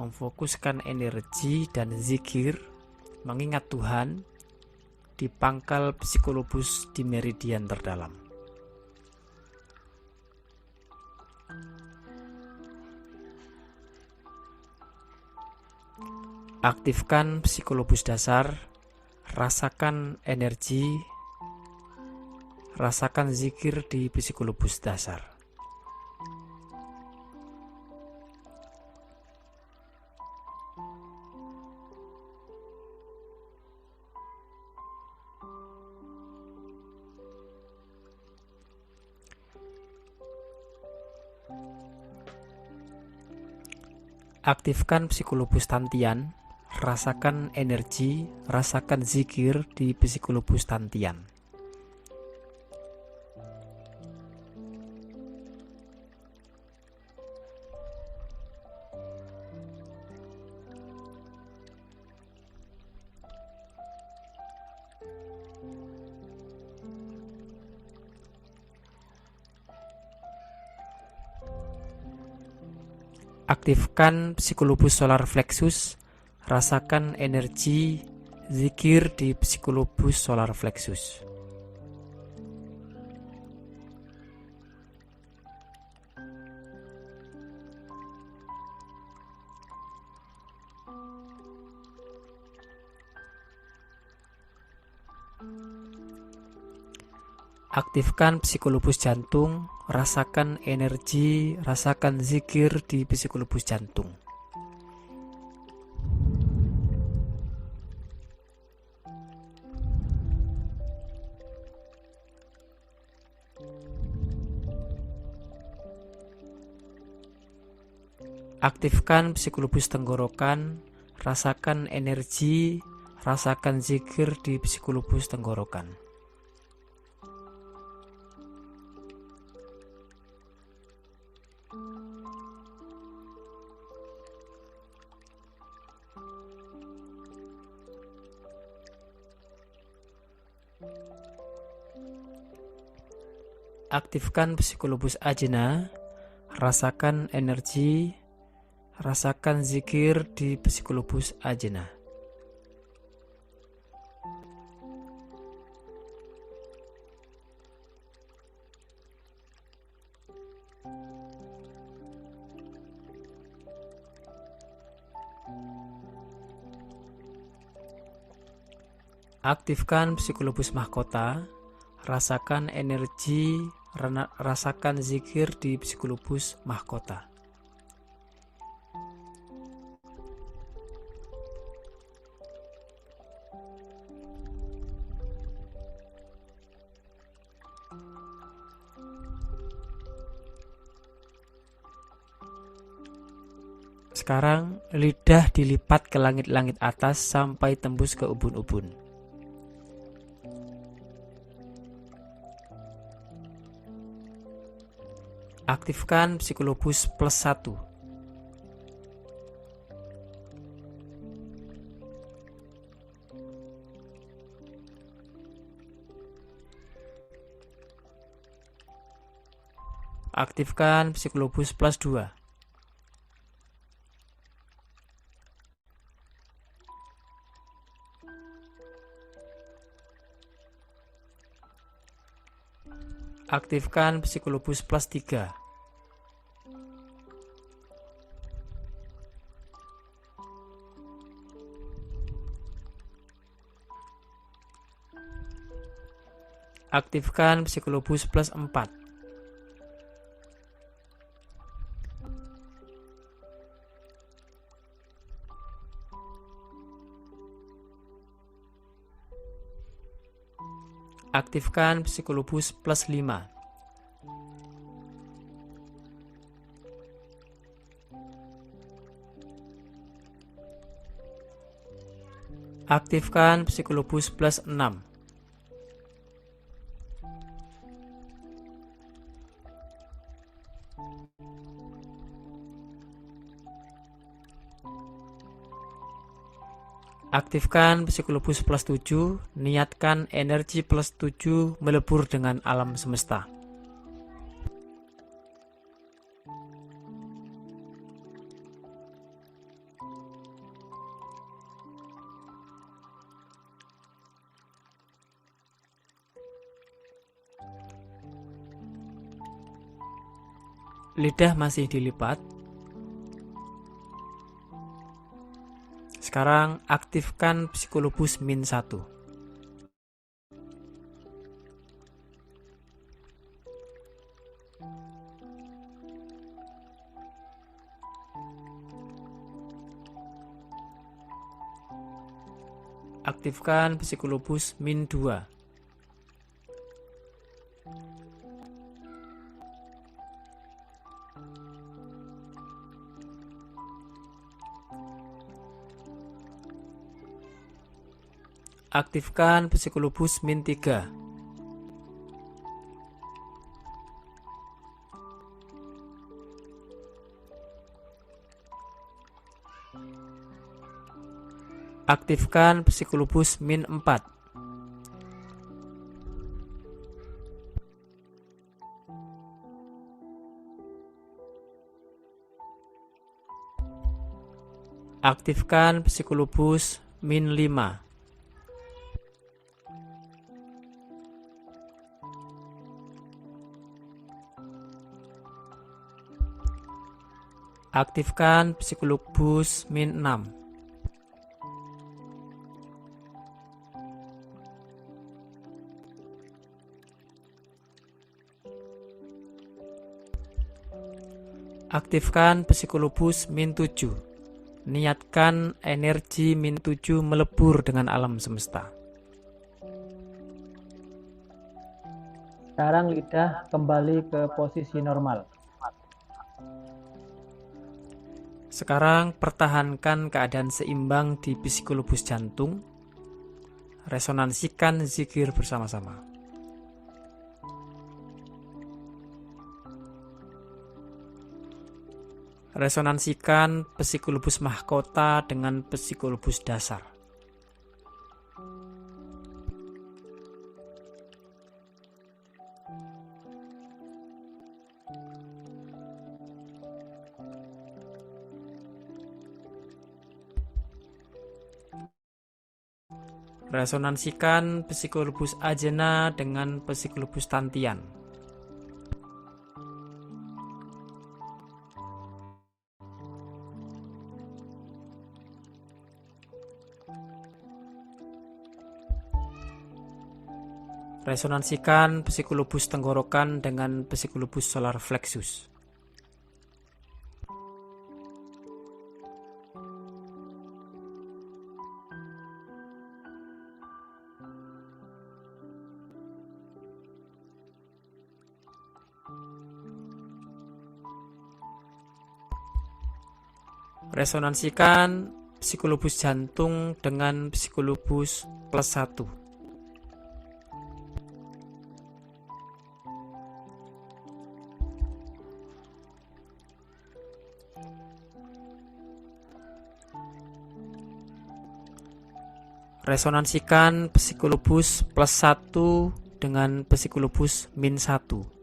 memfokuskan energi dan zikir, mengingat Tuhan di pangkal psikolobus di meridian terdalam. Aktifkan psikolobus dasar, rasakan energi, rasakan zikir di psikolobus dasar. Aktifkan psikolobus tantian, rasakan energi, rasakan zikir di psikolobus tantian. Aktifkan psikolobus solar plexus, rasakan energi zikir di psikolobus solar plexus. Aktifkan psikolobus jantung, rasakan energi, rasakan zikir di psikolobus jantung. Aktifkan psikolobus tenggorokan, rasakan energi, rasakan zikir di psikolobus tenggorokan. Aktifkan psikolobus ajna, rasakan energi, rasakan zikir di psikolobus ajna. Aktifkan psikolobus mahkota, rasakan energi, rasakan zikir di psikolobus mahkota. Sekarang lidah dilipat ke langit-langit atas sampai tembus ke ubun-ubun. Aktifkan psikolobus +1. Aktifkan psikolobus +2. Aktifkan psikolobus +3. Aktifkan psikolobus +4. Aktifkan Psikolobus plus 5. Aktifkan Psikolobus plus 6. Aktifkan Psikolobus plus 7, niatkan energi plus 7 melebur dengan alam semesta. Lidah masih dilipat. Sekarang aktifkan Psikolobus min 1. Aktifkan Psikolobus min 2. Aktifkan Psikolobus min 3. Aktifkan Psikolobus min 4. Aktifkan Psikolobus min 5. Aktifkan Psikolobus min 6. Aktifkan Psikolobus min 7. Niatkan energi min 7 melebur dengan alam semesta. Sekarang lidah kembali ke posisi normal. Sekarang pertahankan keadaan seimbang di Psikolobus jantung. Resonansikan zikir bersama-sama. Resonansikan Psikolobus mahkota dengan Psikolobus dasar. Resonansikan Psikolobus ajena dengan Psikolobus tantian. Resonansikan Psikolobus tenggorokan dengan Psikolobus solar plexus. Resonansikan Psikolobus jantung dengan Psikolobus plus 1. Resonansikan Psikolobus plus 1 dengan Psikolobus min 1.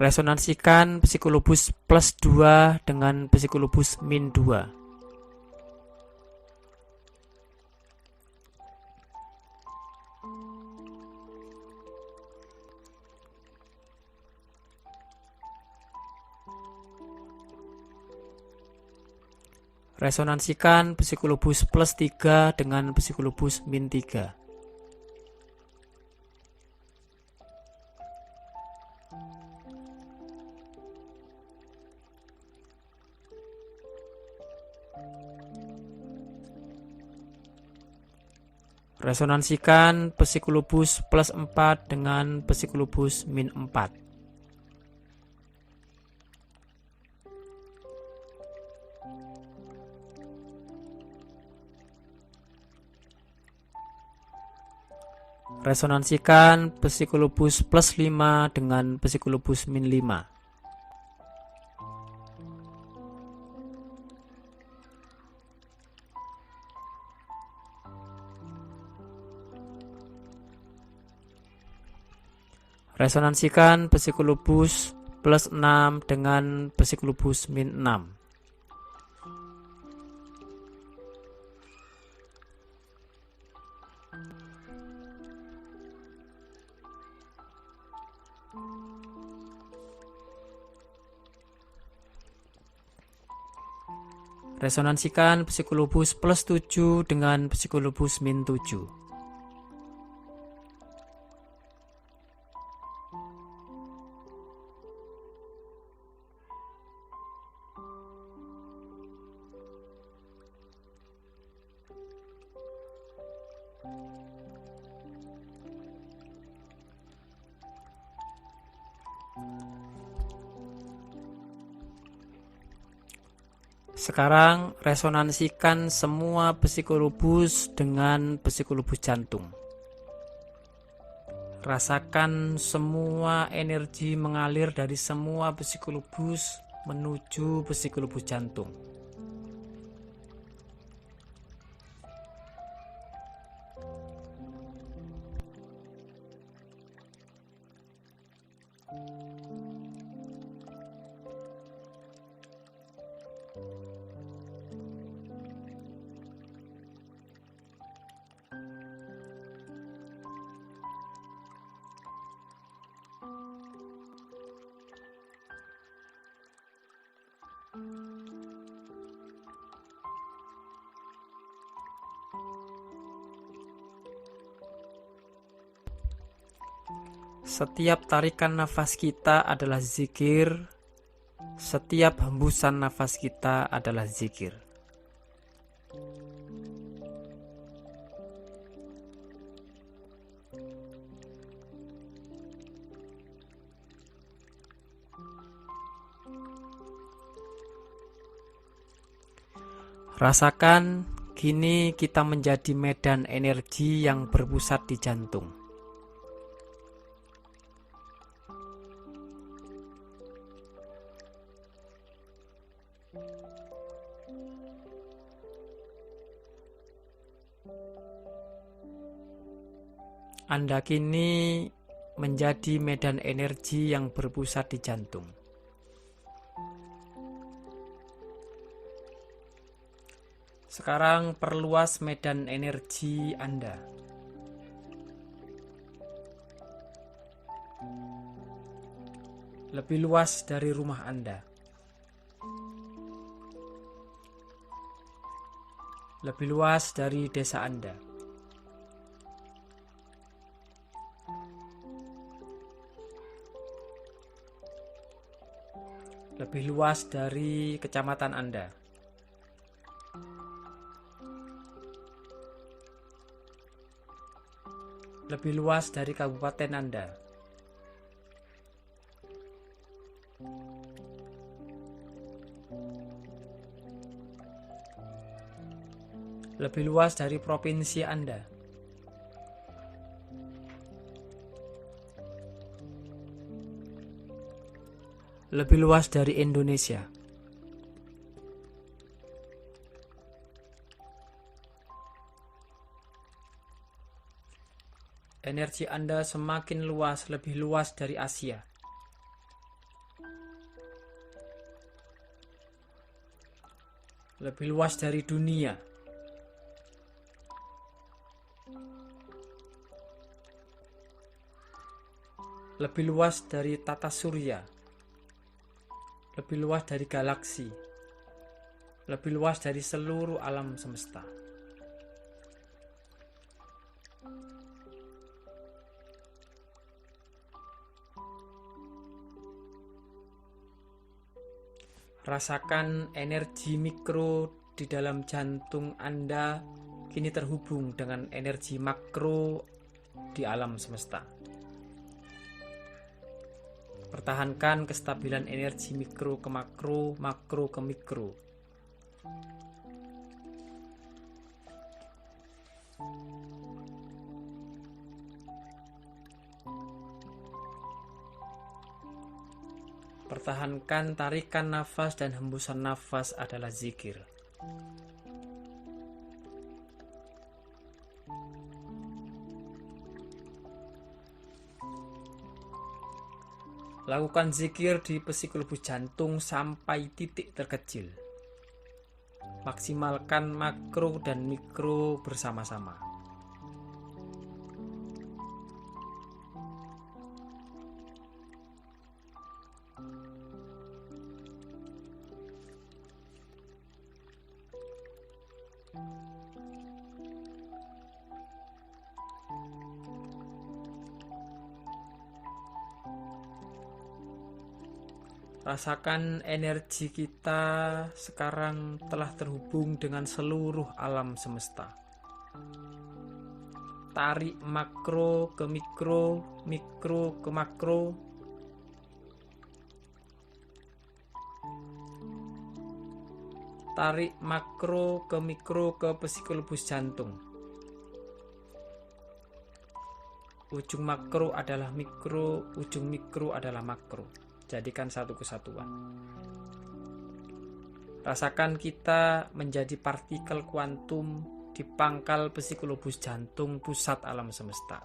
Resonansikan Psikolobus plus 2 dengan Psikolobus min 2. Resonansikan Psikolobus plus 3 dengan Psikolobus min 3. Resonansikan psikolobus plus 4 dengan psikolobus min 4. Resonansikan psikolobus plus 5 dengan psikolobus min 5. Resonansikan psikolobus plus 6 dengan psikolobus min 6. Resonansikan psikolobus plus 7 dengan psikolobus min 7. Sekarang resonansikan semua psikolobus dengan psikolobus jantung. Rasakan semua energi mengalir dari semua psikolobus menuju psikolobus jantung. Setiap tarikan nafas kita adalah zikir. Setiap hembusan nafas kita adalah zikir. Rasakan, kini kita menjadi medan energi yang berpusat di jantung. Anda kini menjadi medan energi yang berpusat di jantung. Sekarang perluas medan energi Anda. Lebih luas dari rumah Anda. Lebih luas dari desa Anda. Lebih luas dari kecamatan Anda. Lebih luas dari kabupaten Anda. Lebih luas dari provinsi Anda. Lebih luas dari Indonesia. Energi Anda semakin luas, lebih luas dari Asia. Lebih luas dari dunia. Lebih luas dari tata surya. Lebih luas dari galaksi. Lebih luas dari seluruh alam semesta. Rasakan energi mikro di dalam jantung Anda kini terhubung dengan energi makro di alam semesta. Pertahankan kestabilan energi mikro ke makro, makro ke mikro. Pertahankan tarikan nafas dan hembusan nafas adalah zikir. Lakukan zikir di psikolobus jantung sampai titik terkecil. Maksimalkan makro dan mikro bersama-sama. Rasakan energi kita sekarang telah terhubung dengan seluruh alam semesta. Tarik makro ke mikro, mikro ke makro. Tarik makro ke mikro ke psikolobus jantung. Ujung makro adalah mikro, ujung mikro adalah makro. Jadikan satu kesatuan. Rasakan kita menjadi partikel kuantum di pangkal psikolobus jantung pusat alam semesta.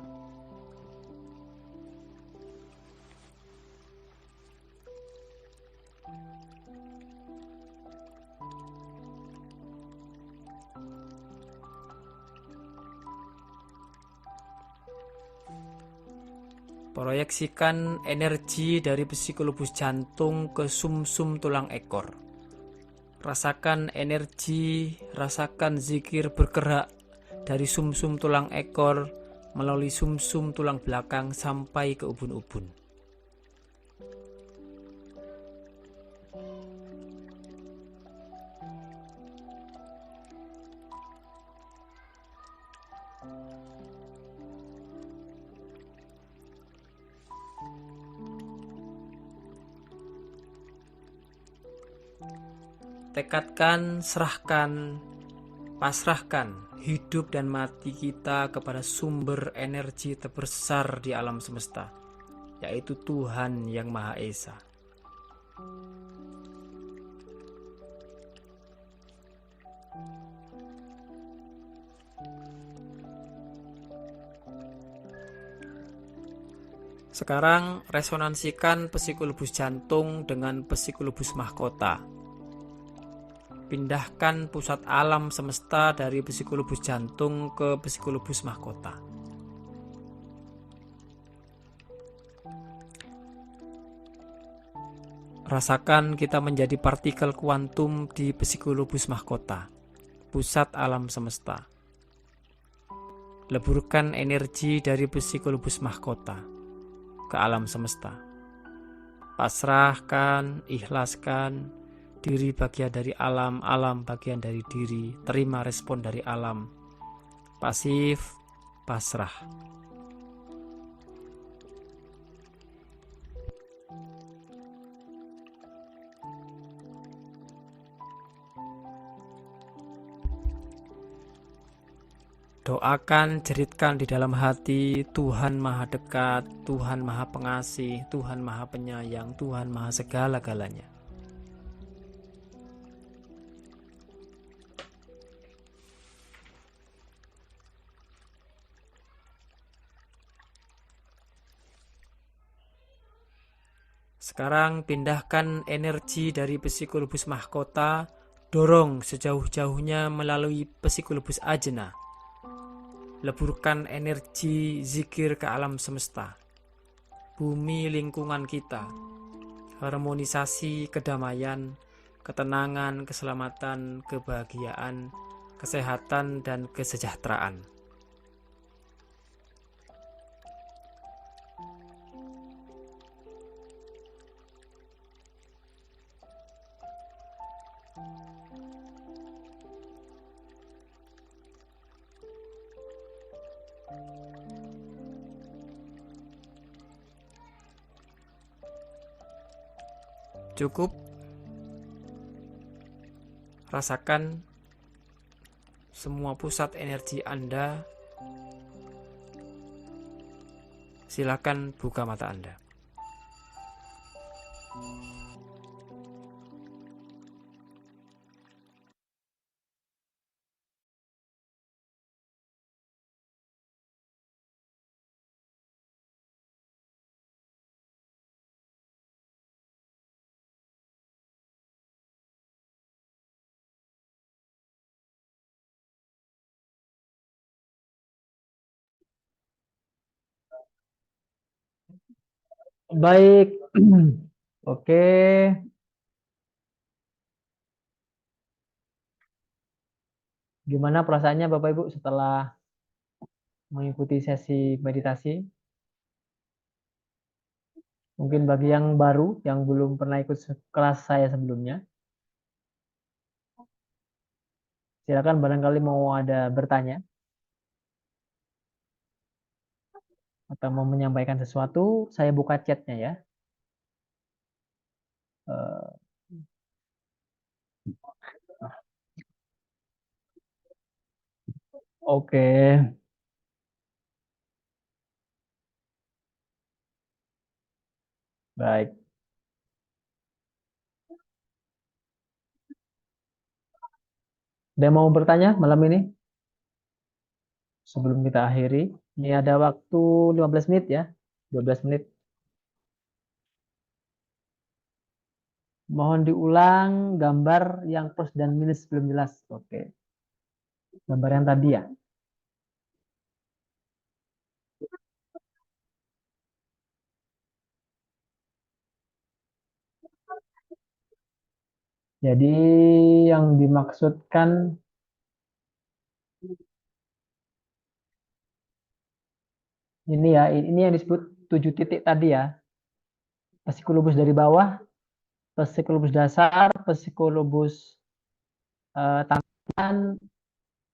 Proyeksikan energi dari psikolobus jantung ke sumsum tulang ekor. Rasakan energi, rasakan zikir bergerak dari sumsum tulang ekor melalui sumsum tulang belakang sampai ke ubun-ubun. Tekadkan, serahkan, pasrahkan hidup dan mati kita kepada sumber energi terbesar di alam semesta, yaitu Tuhan Yang Maha Esa. Sekarang resonansikan psikolobus jantung dengan psikolobus mahkota. Pindahkan pusat alam semesta dari psikolobus jantung ke psikolobus mahkota. Rasakan kita menjadi partikel kuantum di psikolobus mahkota, pusat alam semesta. Leburkan energi dari psikolobus mahkota ke alam semesta. Pasrahkan, ikhlaskan, diri bagian dari alam, alam bagian dari diri, terima respon dari alam. Pasif, pasrah. Doakan, jeritkan di dalam hati, Tuhan Maha Dekat, Tuhan Maha Pengasih, Tuhan Maha Penyayang, Tuhan Maha Segala-galanya. Sekarang pindahkan energi dari psikolobus mahkota, dorong sejauh-jauhnya melalui psikolobus ajna. Leburkan energi zikir ke alam semesta, bumi lingkungan kita, harmonisasi kedamaian, ketenangan, keselamatan, kebahagiaan, kesehatan, dan kesejahteraan. Cukup rasakan semua pusat energi Anda. Silakan buka mata Anda. Baik. Oke. Gimana perasaannya Bapak Ibu setelah mengikuti sesi meditasi? Mungkin bagi yang baru, yang belum pernah ikut kelas saya sebelumnya, silakan barangkali mau ada bertanya atau mau menyampaikan sesuatu, saya buka chatnya ya. Eh, Oke, baik. Ada mau bertanya malam ini sebelum kita akhiri? Ini ada waktu 15 menit ya, 12 menit. Mohon diulang gambar yang plus dan minus belum jelas. Oke, gambar yang tadi ya. Jadi yang dimaksudkan ini ya, ini yang disebut 7 titik tadi ya. Psikolobus dari bawah, psikolobus dasar, psikolobus tangan,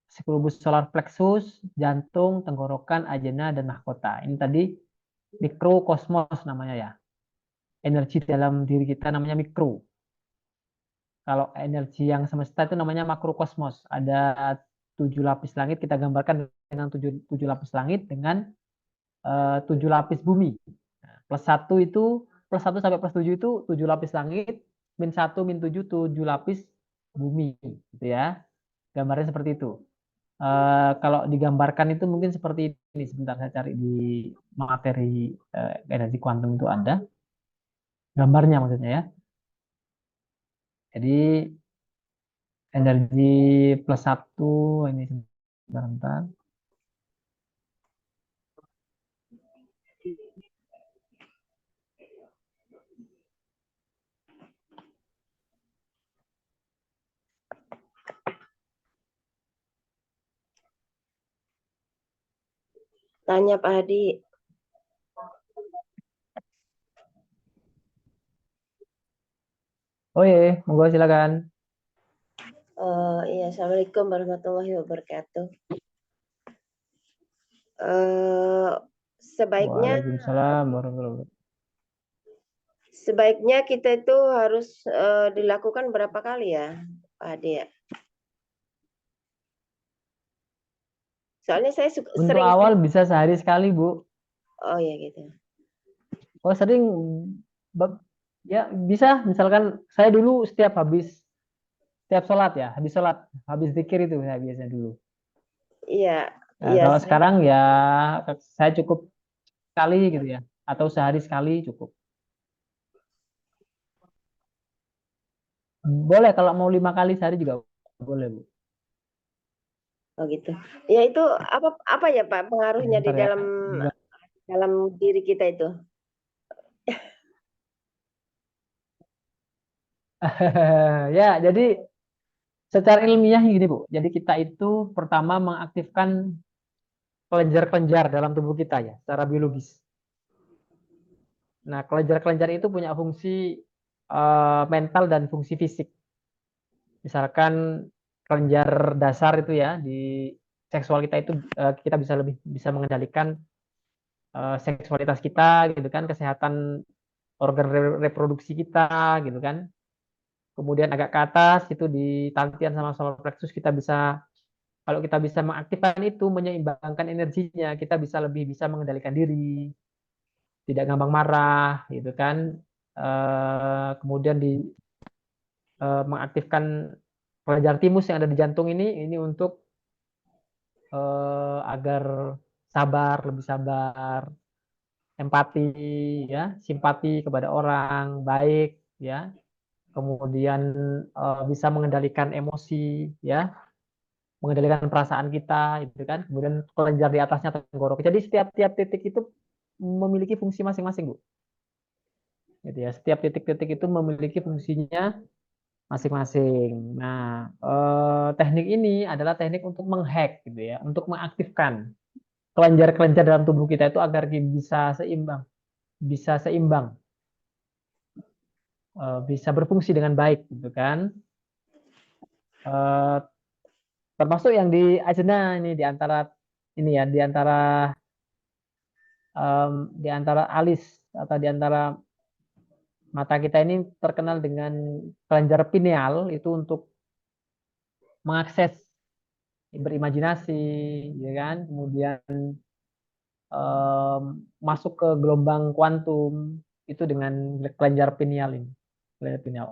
psikolobus solar plexus, jantung, tenggorokan, ajena, dan mahkota. Ini tadi mikrokosmos namanya ya. Energi dalam diri kita namanya mikro. Kalau energi yang semesta itu namanya makrokosmos. Ada 7 lapis langit, kita gambarkan dengan tujuh lapis langit dengan 7 lapis bumi. Nah, plus satu itu, plus satu sampai plus 7 itu 7 lapis langit, min satu, min 7, 7 lapis bumi. Gitu ya. Gambarnya seperti itu. Kalau digambarkan itu mungkin seperti ini. Sebentar saya cari di materi energi kuantum itu ada. Gambarnya maksudnya ya. Jadi energi plus satu ini sebentar. Tanya Pak Hadi. Oh iya, monggo silakan. Iya, Assalamualaikum warahmatullahi wabarakatuh. Sebaiknya Waalaikumsalam warahmatullahi wabarakatuh. sebaiknya kita itu harus dilakukan berapa kali ya, Pak Hadi ya? Soalnya saya Untuk sering. awal bisa sehari sekali, Bu. Oh ya gitu. Oh sering, ya bisa. Misalkan saya dulu setiap sholat ya, habis zikir itu saya biasanya dulu. Iya, Nah, iya kalau saya. sekarang ya saya cukup sekali gitu ya, atau sehari sekali cukup. Boleh kalau mau 5 kali sehari juga boleh, Bu. Oh gitu. Ya itu apa ya Pak pengaruhnya di Bentar ya. dalam dalam diri kita itu? Ya, jadi secara ilmiah gini, Bu. Jadi kita itu pertama mengaktifkan kelenjar-kelenjar dalam tubuh kita ya, secara biologis. Nah, kelenjar-kelenjar itu punya fungsi mental dan fungsi fisik. Misalkan kelenjar dasar itu ya di seksual kita itu kita bisa lebih bisa mengendalikan seksualitas kita gitu kan, kesehatan organ reproduksi kita gitu kan. Kemudian agak ke atas itu di Tantian sama solar plexus kita bisa, kalau kita bisa mengaktifkan itu, menyeimbangkan energinya, kita bisa lebih bisa mengendalikan diri, tidak gampang marah gitu kan. Kemudian di mengaktifkan kelenjar timus yang ada di jantung ini untuk agar sabar, lebih sabar, empati, ya, simpati kepada orang, baik, ya. Kemudian bisa mengendalikan emosi, ya, mengendalikan perasaan kita, itu kan. Kemudian kelenjar di atasnya tenggorok. Jadi setiap tiap titik itu memiliki fungsi masing-masing, Bu. Gitu ya. Setiap titik-titik itu memiliki fungsinya masing-masing. Nah, teknik ini adalah teknik untuk menghack, gitu ya, untuk mengaktifkan kelenjar-kelenjar dalam tubuh kita itu agar bisa seimbang, bisa berfungsi dengan baik, gitu kan. Eh, Termasuk yang di ajna ini, di antara ini ya, di antara alis atau di antara mata kita ini terkenal dengan kelenjar pineal, itu untuk mengakses berimajinasi, ya kan. Kemudian em, masuk ke gelombang kuantum itu dengan kelenjar pineal ini, kelenjar pineal.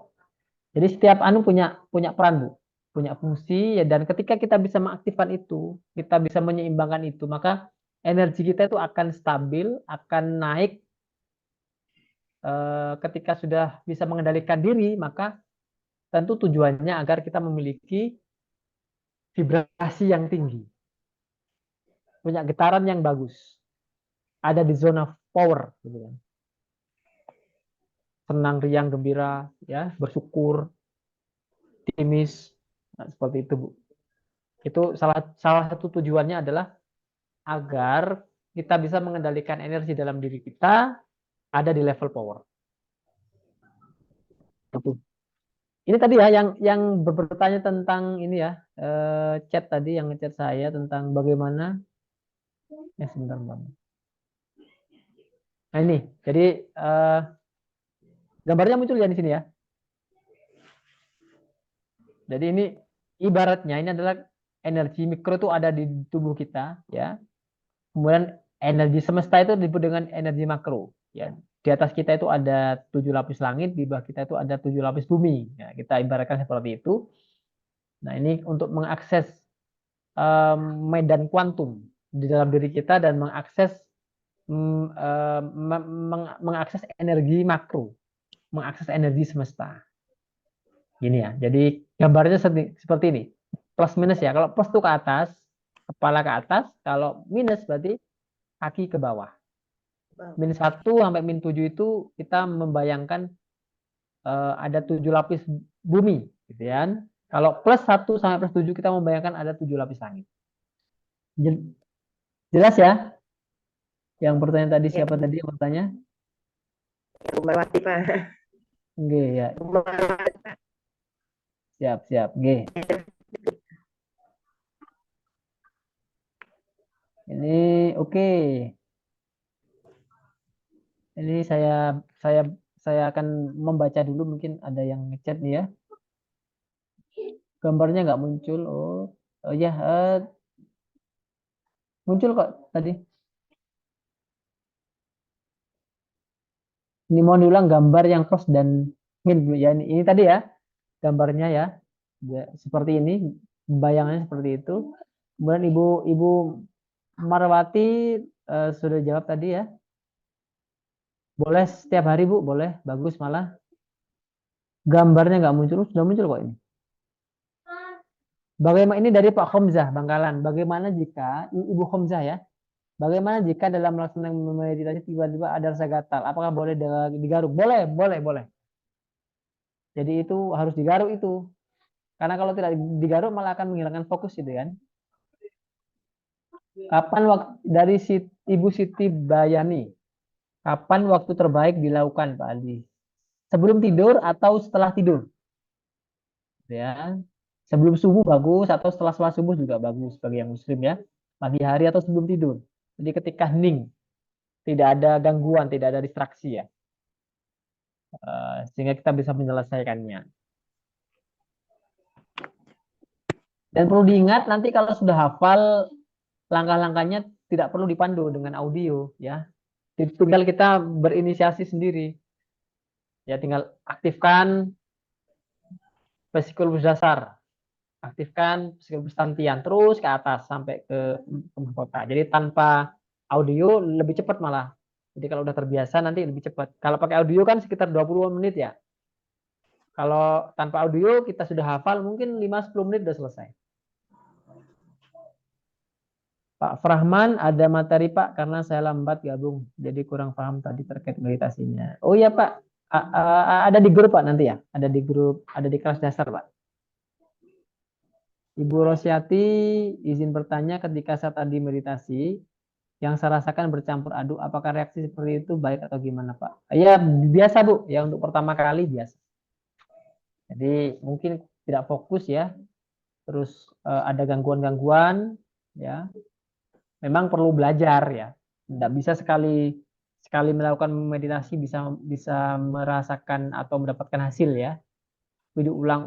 Jadi setiap anu punya punya peran, Bu, punya fungsi ya, dan ketika kita bisa mengaktifkan itu, kita bisa menyeimbangkan itu, maka energi kita itu akan stabil, akan naik. Ketika sudah bisa mengendalikan diri, maka tentu tujuannya agar kita memiliki vibrasi yang tinggi, punya getaran yang bagus, ada di zona power, gitu kan. Senang, riang, gembira, ya, bersyukur, optimis, nah, seperti itu, Bu. Itu salah salah satu tujuannya adalah agar kita bisa mengendalikan energi dalam diri kita ada di level power. Itu. Ini tadi ya yang bertanya tentang ini ya, chat tadi yang ngechat saya tentang bagaimana, ya sebentar Bang. Nah ini, jadi gambarnya muncul ya di sini ya. Jadi ini ibaratnya ini adalah energi mikro itu ada di tubuh kita, ya. Kemudian energi semesta itu disebut dengan energi makro, ya. Di atas kita itu ada 7 lapis langit, di bawah kita itu ada 7 lapis bumi. Ya, kita ibaratkan seperti itu. Nah, ini untuk mengakses medan kuantum di dalam diri kita dan mengakses mengakses energi makro, mengakses energi semesta. Gini ya. Jadi gambarnya seperti ini. Plus minus ya. Kalau plus itu ke atas, kepala ke atas. Kalau minus berarti kaki ke bawah. -1 sampai -7 itu kita membayangkan ada 7 lapis bumi, gitu kan. Kalau +1 sampai +7 kita membayangkan ada 7 lapis langit. Jelas ya? Yang pertanyaan tadi Ya, siapa tadi yang bertanya? Umarwati Pak. Oke ya, Umarwati, Pak. siap siap. Oke. Ini oke. Ini saya saya akan membaca dulu, mungkin ada yang ngechat nih ya. Gambarnya nggak muncul. Oh, oh ya, muncul kok tadi. Ini mau diulang gambar yang close dan min ya, ini tadi ya gambarnya ya. Ya, seperti ini, bayangannya seperti itu. Kemudian Ibu Marwati sudah jawab tadi ya. Boleh setiap hari Bu, boleh, bagus malah. Gambarnya nggak muncul, sudah muncul kok ini. Bagaimana ini dari Pak Khomzah Bangkalan? Bagaimana jika Ibu Khomzah ya? Bagaimana jika dalam melaksanakan meditasi tiba-tiba ada rasa gatal? Apakah boleh digaruk? Boleh, boleh, boleh. Jadi itu harus digaruk itu. Karena kalau tidak digaruk malah akan menghilangkan fokus itu kan. Kapan waktu dari Ibu Siti Bayani? Kapan waktu terbaik dilakukan, Pak Aldi? Sebelum tidur atau setelah tidur? Ya. Sebelum subuh bagus atau setelah subuh juga bagus bagi yang muslim ya. Pagi hari atau sebelum tidur. Jadi ketika hening, tidak ada gangguan, tidak ada distraksi ya. sehingga kita bisa menyelesaikannya. Dan perlu diingat nanti kalau sudah hafal langkah-langkahnya tidak perlu dipandu dengan audio ya. Tinggal kita berinisiasi sendiri. Ya tinggal aktifkan psikologis dasar, aktifkan psikologis tantian terus ke atas sampai ke mahkota. Jadi tanpa audio lebih cepat malah. Jadi kalau udah terbiasa nanti lebih cepat. Kalau pakai audio kan sekitar 20 menit ya. Kalau tanpa audio kita sudah hafal mungkin 5-10 menit udah selesai. Pak Frahman, ada materi Pak karena saya lambat gabung, jadi kurang paham tadi terkait meditasinya. Oh iya Pak, ada di grup Pak nanti ya, ada di grup, ada di kelas dasar Pak. Ibu Rosyati, izin bertanya ketika saya tadi meditasi, yang saya rasakan bercampur aduk, apakah reaksi seperti itu baik atau gimana Pak? Ya biasa Bu, ya untuk pertama kali biasa. Jadi mungkin tidak fokus ya, terus ada gangguan-gangguan ya. Memang perlu belajar ya. Tidak bisa sekali melakukan meditasi bisa merasakan atau mendapatkan hasil ya. Diulang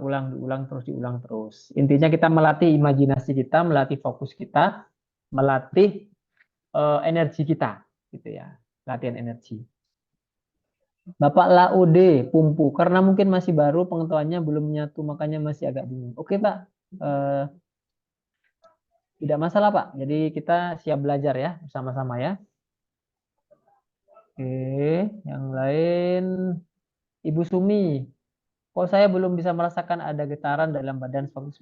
terus. Intinya kita melatih imajinasi kita, melatih fokus kita, melatih energi kita, gitu ya. Latihan energi. Bapak Laude Pumpu, karena mungkin masih baru pengetahuannya belum menyatu, makanya masih agak bingung. Oke Pak, tidak masalah Pak. Jadi kita siap belajar ya bersama-sama ya. Oke, yang lain Ibu Sumi. Kok saya belum bisa merasakan ada getaran dalam badan waktu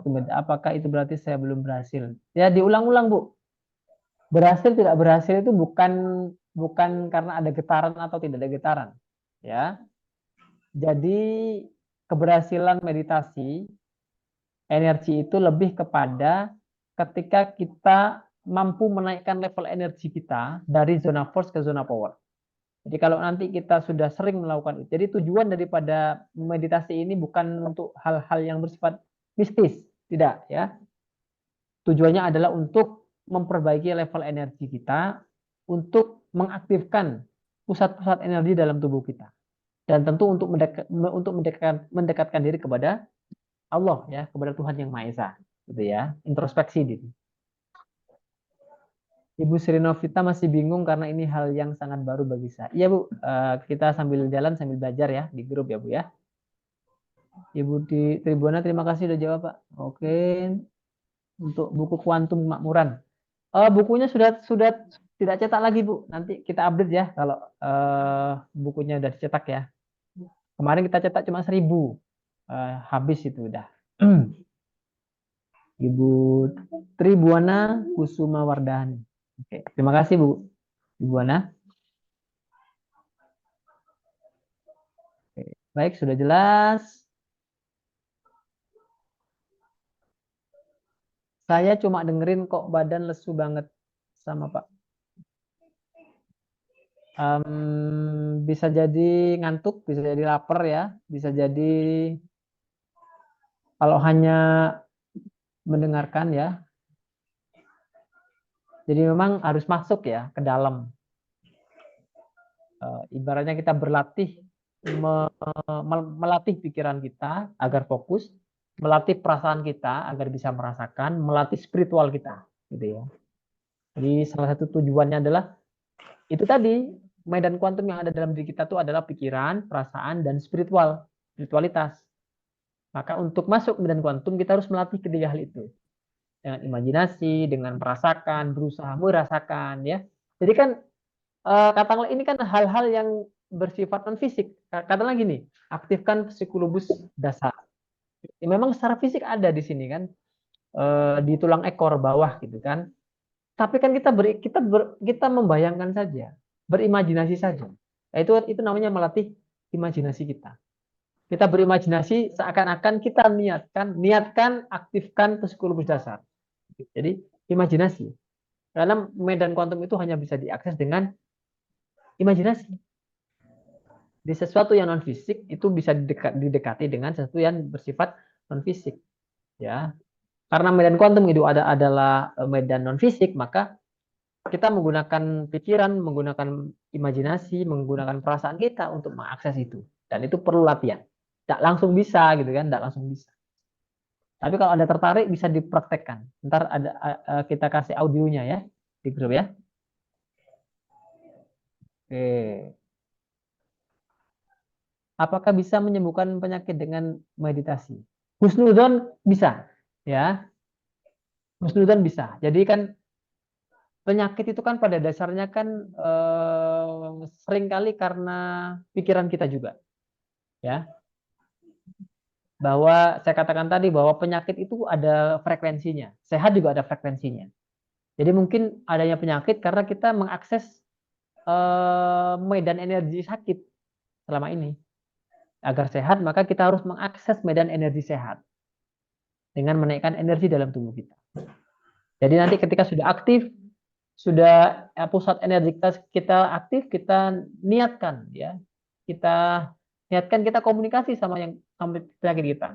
medi. Apakah itu berarti saya belum berhasil? Ya diulang-ulang Bu. Berhasil tidak berhasil itu bukan karena ada getaran atau tidak ada getaran. Ya. Jadi keberhasilan meditasi energi itu lebih kepada ketika kita mampu menaikkan level energi kita dari zona force ke zona power. Jadi kalau nanti kita sudah sering melakukan itu, jadi tujuan daripada meditasi ini bukan untuk hal-hal yang bersifat mistis, tidak ya. Tujuannya adalah untuk memperbaiki level energi kita, untuk mengaktifkan pusat-pusat energi dalam tubuh kita, dan tentu untuk mendekatkan diri kepada Allah ya, kepada Tuhan yang Maha Esa, gitu ya, introspeksi diri. Ibu Sri Novita masih bingung karena ini hal yang sangat baru bagi saya. Iya Bu, kita sambil jalan sambil belajar ya di grup ya Bu ya. Ibu di Tribuna terima kasih udah jawab Pak. Oke, untuk buku Kuantum Kemakmuran. Bukunya sudah tidak cetak lagi Bu. Nanti kita update ya kalau bukunya udah dicetak ya. Kemarin kita cetak cuma 1.000, habis itu udah. Ibu Tribuana Kusuma Wardani. Oke, terima kasih Bu Ibu Ana. Oke, baik, sudah jelas. Saya cuma dengerin kok badan lesu banget sama Pak. Bisa jadi ngantuk, bisa jadi lapar ya, bisa jadi kalau hanya mendengarkan ya. Jadi memang harus masuk ya ke dalam. Ibaratnya kita berlatih melatih pikiran kita agar fokus, melatih perasaan kita agar bisa merasakan, melatih spiritual kita, gitu ya. Jadi salah satu tujuannya adalah itu tadi, medan kuantum yang ada dalam diri kita itu adalah pikiran, perasaan, dan spiritualitas. Maka untuk masuk medan kuantum kita harus melatih ketiga hal itu dengan imajinasi, dengan merasakan, berusaha merasakan, ya. Jadi kan katakanlah ini kan hal-hal yang bersifat non fisik. Katakanlah gini, aktifkan psikologis dasar. Ya, memang secara fisik ada di sini kan, di tulang ekor bawah gitu kan. Tapi kan kita membayangkan saja, berimajinasi saja. Nah, itu namanya melatih imajinasi kita. Kita berimajinasi seakan-akan kita niatkan aktifkan psikologis dasar. Jadi imajinasi. Karena medan kuantum itu hanya bisa diakses dengan imajinasi. Di sesuatu yang non fisik itu bisa didekati dengan sesuatu yang bersifat non fisik, ya. Karena medan kuantum itu adalah medan non fisik, maka kita menggunakan pikiran, menggunakan imajinasi, menggunakan perasaan kita untuk mengakses itu. Dan itu perlu latihan. Tidak langsung bisa gitu kan, tidak langsung bisa. Tapi kalau Anda tertarik bisa dipraktekkan. Ntar ada kita kasih audionya ya di grup ya. Oke. Apakah bisa menyembuhkan penyakit dengan meditasi? Husnudzon bisa, ya. Husnudzon bisa. Jadi kan penyakit itu kan pada dasarnya kan seringkali karena pikiran kita juga, ya. Bahwa saya katakan tadi bahwa penyakit itu ada frekuensinya, sehat juga ada frekuensinya. Jadi mungkin adanya penyakit karena kita mengakses medan energi sakit selama ini. Agar sehat, maka kita harus mengakses medan energi sehat dengan menaikkan energi dalam tubuh kita. Jadi nanti ketika sudah aktif, sudah pusat energi kita aktif, kita niatkan ya, kita niatkan kita komunikasi sama yang sama penyakit kita,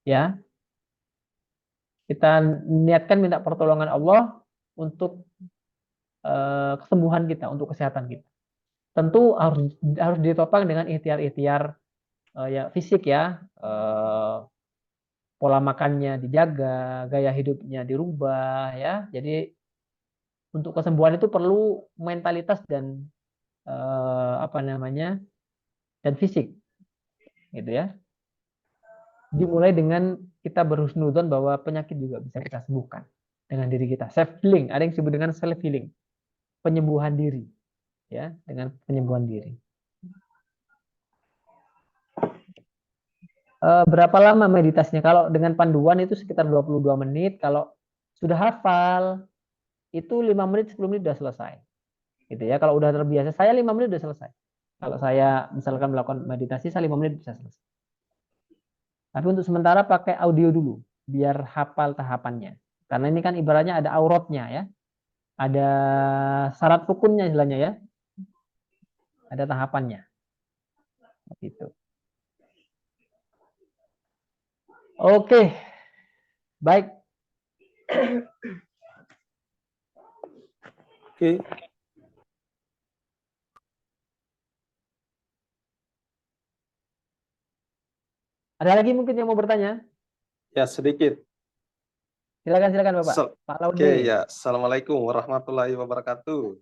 ya. Kita niatkan minta pertolongan Allah untuk kesembuhan kita, untuk kesehatan kita. Tentu harus ditopang dengan ikhtiar-ikhtiar ya fisik ya, pola makannya dijaga, gaya hidupnya dirubah ya. Jadi untuk kesembuhan itu perlu mentalitas dan apa namanya dan fisik, gitu ya. Dimulai dengan kita berhusnudzon bahwa penyakit juga bisa kita sembuhkan dengan diri kita. Self healing, ada yang disebut dengan self healing, penyembuhan diri, ya, dengan penyembuhan diri. Berapa lama meditasinya? Kalau dengan panduan itu sekitar 22 menit. Kalau sudah hafal itu 5 menit 10 menit sudah selesai. Gitu ya. Kalau udah terbiasa, saya 5 menit sudah selesai. Kalau saya misalkan melakukan meditasi, saya 5 menit bisa selesai. Tapi untuk sementara pakai audio dulu, biar hafal tahapannya. Karena ini kan ibaratnya ada auratnya ya. Ada syarat rukunnya istilahnya ya. Ada tahapannya. Gitu. Oke, baik. Oke. Ada lagi mungkin yang mau bertanya? Ya, sedikit. Silakan Bapak. Pak Laude. Oke, ya. Assalamualaikum warahmatullahi wabarakatuh.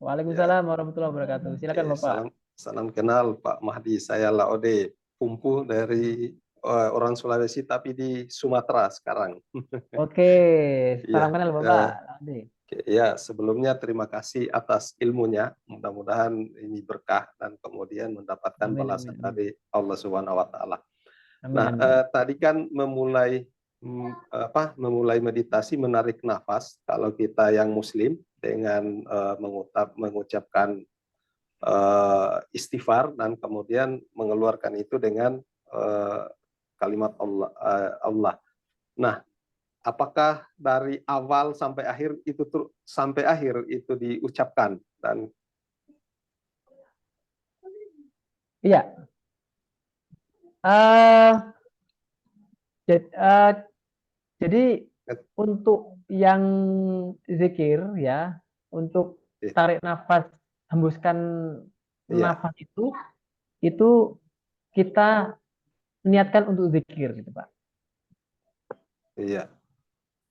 Waalaikumsalam Ya. warahmatullahi wabarakatuh. Silakan Bapak. Salam kenal Pak Mahdi. Saya Laude Pumpu dari orang Sulawesi tapi di Sumatera sekarang. Oke, salam Ya, kenal Bapak Laude. ya, sebelumnya terima kasih atas ilmunya. Mudah-mudahan ini berkah dan kemudian mendapatkan Amin, balasan amin, amin. dari Allah Subhanahu wa taala. Amin, Nah, amin. tadi kan memulai meditasi menarik nafas kalau kita yang muslim dengan mengucapkan istighfar dan kemudian mengeluarkan itu dengan kalimat Allah. Nah, apakah dari awal sampai akhir itu diucapkan dan Iya. Jadi untuk yang zikir ya, untuk tarik nafas, hembuskan nafas itu kita niatkan untuk zikir gitu Pak. Iya.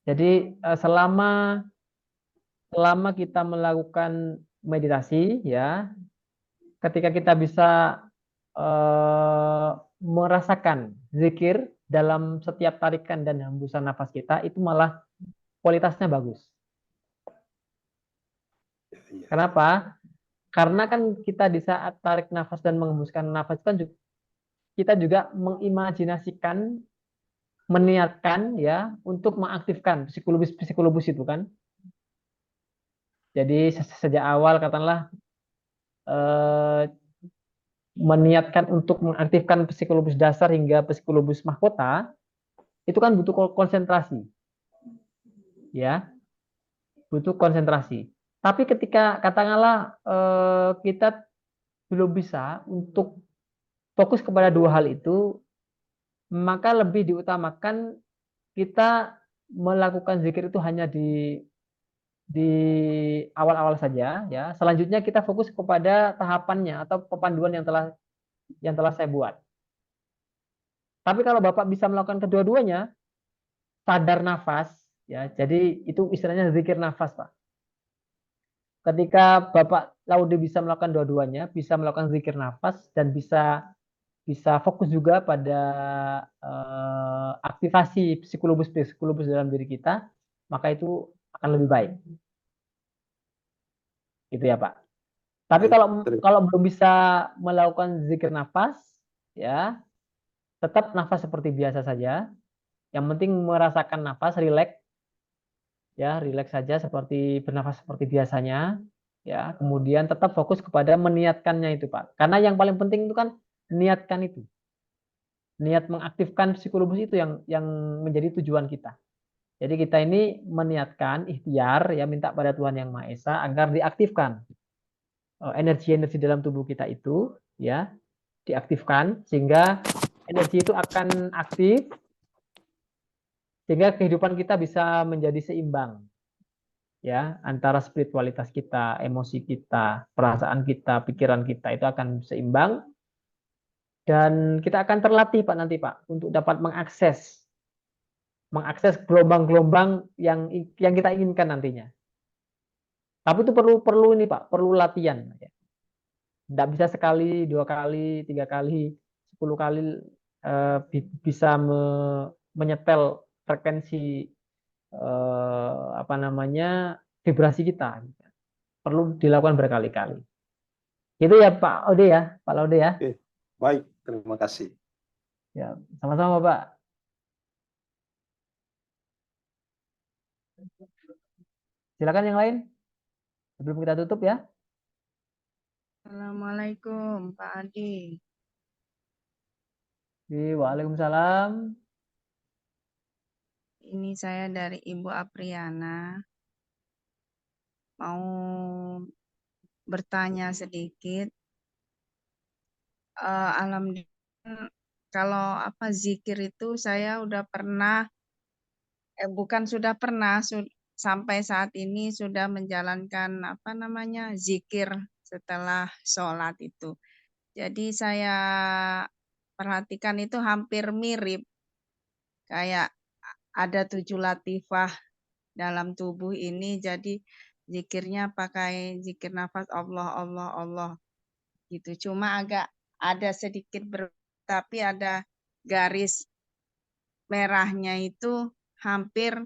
Jadi selama kita melakukan meditasi ya, ketika kita bisa merasakan zikir dalam setiap tarikan dan hembusan nafas kita, itu malah kualitasnya bagus. Kenapa? Karena kan kita di saat tarik nafas dan menghembuskan nafas kan kita juga mengimajinasikan, meniatkan ya untuk mengaktifkan psikologis itu kan. Jadi sejak awal katakanlah meniatkan untuk mengaktifkan psikologis dasar hingga psikologis mahkota, itu kan butuh konsentrasi. Ya, butuh konsentrasi. Tapi ketika katakanlah kita belum bisa untuk fokus kepada dua hal itu, maka lebih diutamakan kita melakukan zikir itu hanya di awal-awal saja ya. Selanjutnya kita fokus kepada tahapannya atau pepanduan yang telah saya buat. Tapi kalau Bapak bisa melakukan kedua-duanya, sadar nafas ya. Jadi itu istilahnya zikir nafas, Pak. Ketika Bapak Laude bisa melakukan dua-duanya, bisa melakukan zikir nafas dan bisa bisa fokus juga pada aktivasi psikologis dalam diri kita, maka itu akan lebih baik. Gitu ya, Pak. Tapi Baik, kalau terima kalau belum bisa melakukan zikir nafas, ya tetap nafas seperti biasa saja. Yang penting merasakan nafas, rileks, ya rileks saja seperti bernafas seperti biasanya. Ya, kemudian tetap fokus kepada meniatkannya itu, Pak. Karena yang paling penting itu kan niatkan itu. Niat mengaktifkan psikologis itu yang menjadi tujuan kita. Jadi kita ini meniatkan ikhtiar ya minta pada Tuhan Yang Maha Esa agar diaktifkan energi-energi dalam tubuh kita itu ya diaktifkan sehingga energi itu akan aktif sehingga kehidupan kita bisa menjadi seimbang ya antara spiritualitas kita, emosi kita, perasaan kita, pikiran kita itu akan seimbang dan kita akan terlatih Pak nanti Pak untuk dapat mengakses gelombang-gelombang yang kita inginkan nantinya. Tapi itu perlu perlu ini Pak, perlu latihan. Tidak bisa sekali, 2 kali, 3 kali, 10 kali bisa menyetel frekuensi apa namanya vibrasi kita. Perlu dilakukan berkali-kali. Itu ya Pak Ode ya, Pak Laude ya. Oke, baik, terima kasih. Ya, sama-sama Pak. Silakan yang lain sebelum kita tutup ya. Assalamualaikum Pak Adi. Waalaikumsalam. Ini saya dari Ibu Apriana. Mau bertanya sedikit. Alhamdulillah kalau zikir itu saya udah pernah, bukan sudah pernah, sampai saat ini sudah menjalankan zikir setelah sholat itu. Jadi saya perhatikan itu hampir mirip kayak ada 7 latifah dalam tubuh ini, jadi zikirnya pakai zikir nafas Allah, Allah, Allah gitu. Cuma agak ada sedikit tapi ada garis merahnya itu hampir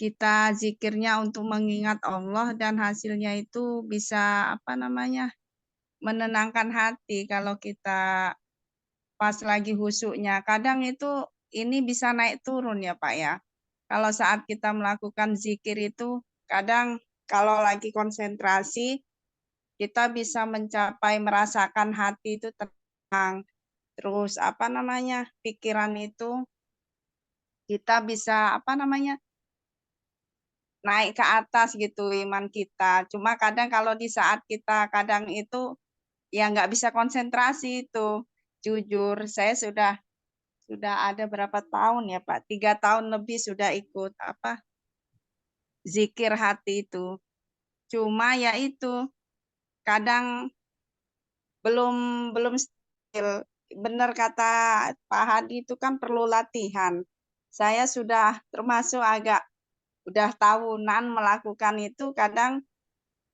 kita zikirnya untuk mengingat Allah dan hasilnya itu bisa menenangkan hati kalau kita pas lagi khusyuknya. Kadang itu ini bisa naik turun ya Pak ya. Kalau saat kita melakukan zikir itu, kadang kalau lagi konsentrasi, kita bisa mencapai merasakan hati itu tenang. Terus pikiran itu kita bisa naik ke atas gitu iman kita. Cuma kadang kalau di saat kita kadang itu ya nggak bisa konsentrasi itu. Jujur, saya sudah ada berapa tahun ya Pak? 3 tahun lebih sudah ikut zikir hati itu. Cuma ya itu kadang belum belum stabil. Benar kata Pak Hadi itu kan perlu latihan. Saya sudah termasuk agak udah tahunan melakukan itu, kadang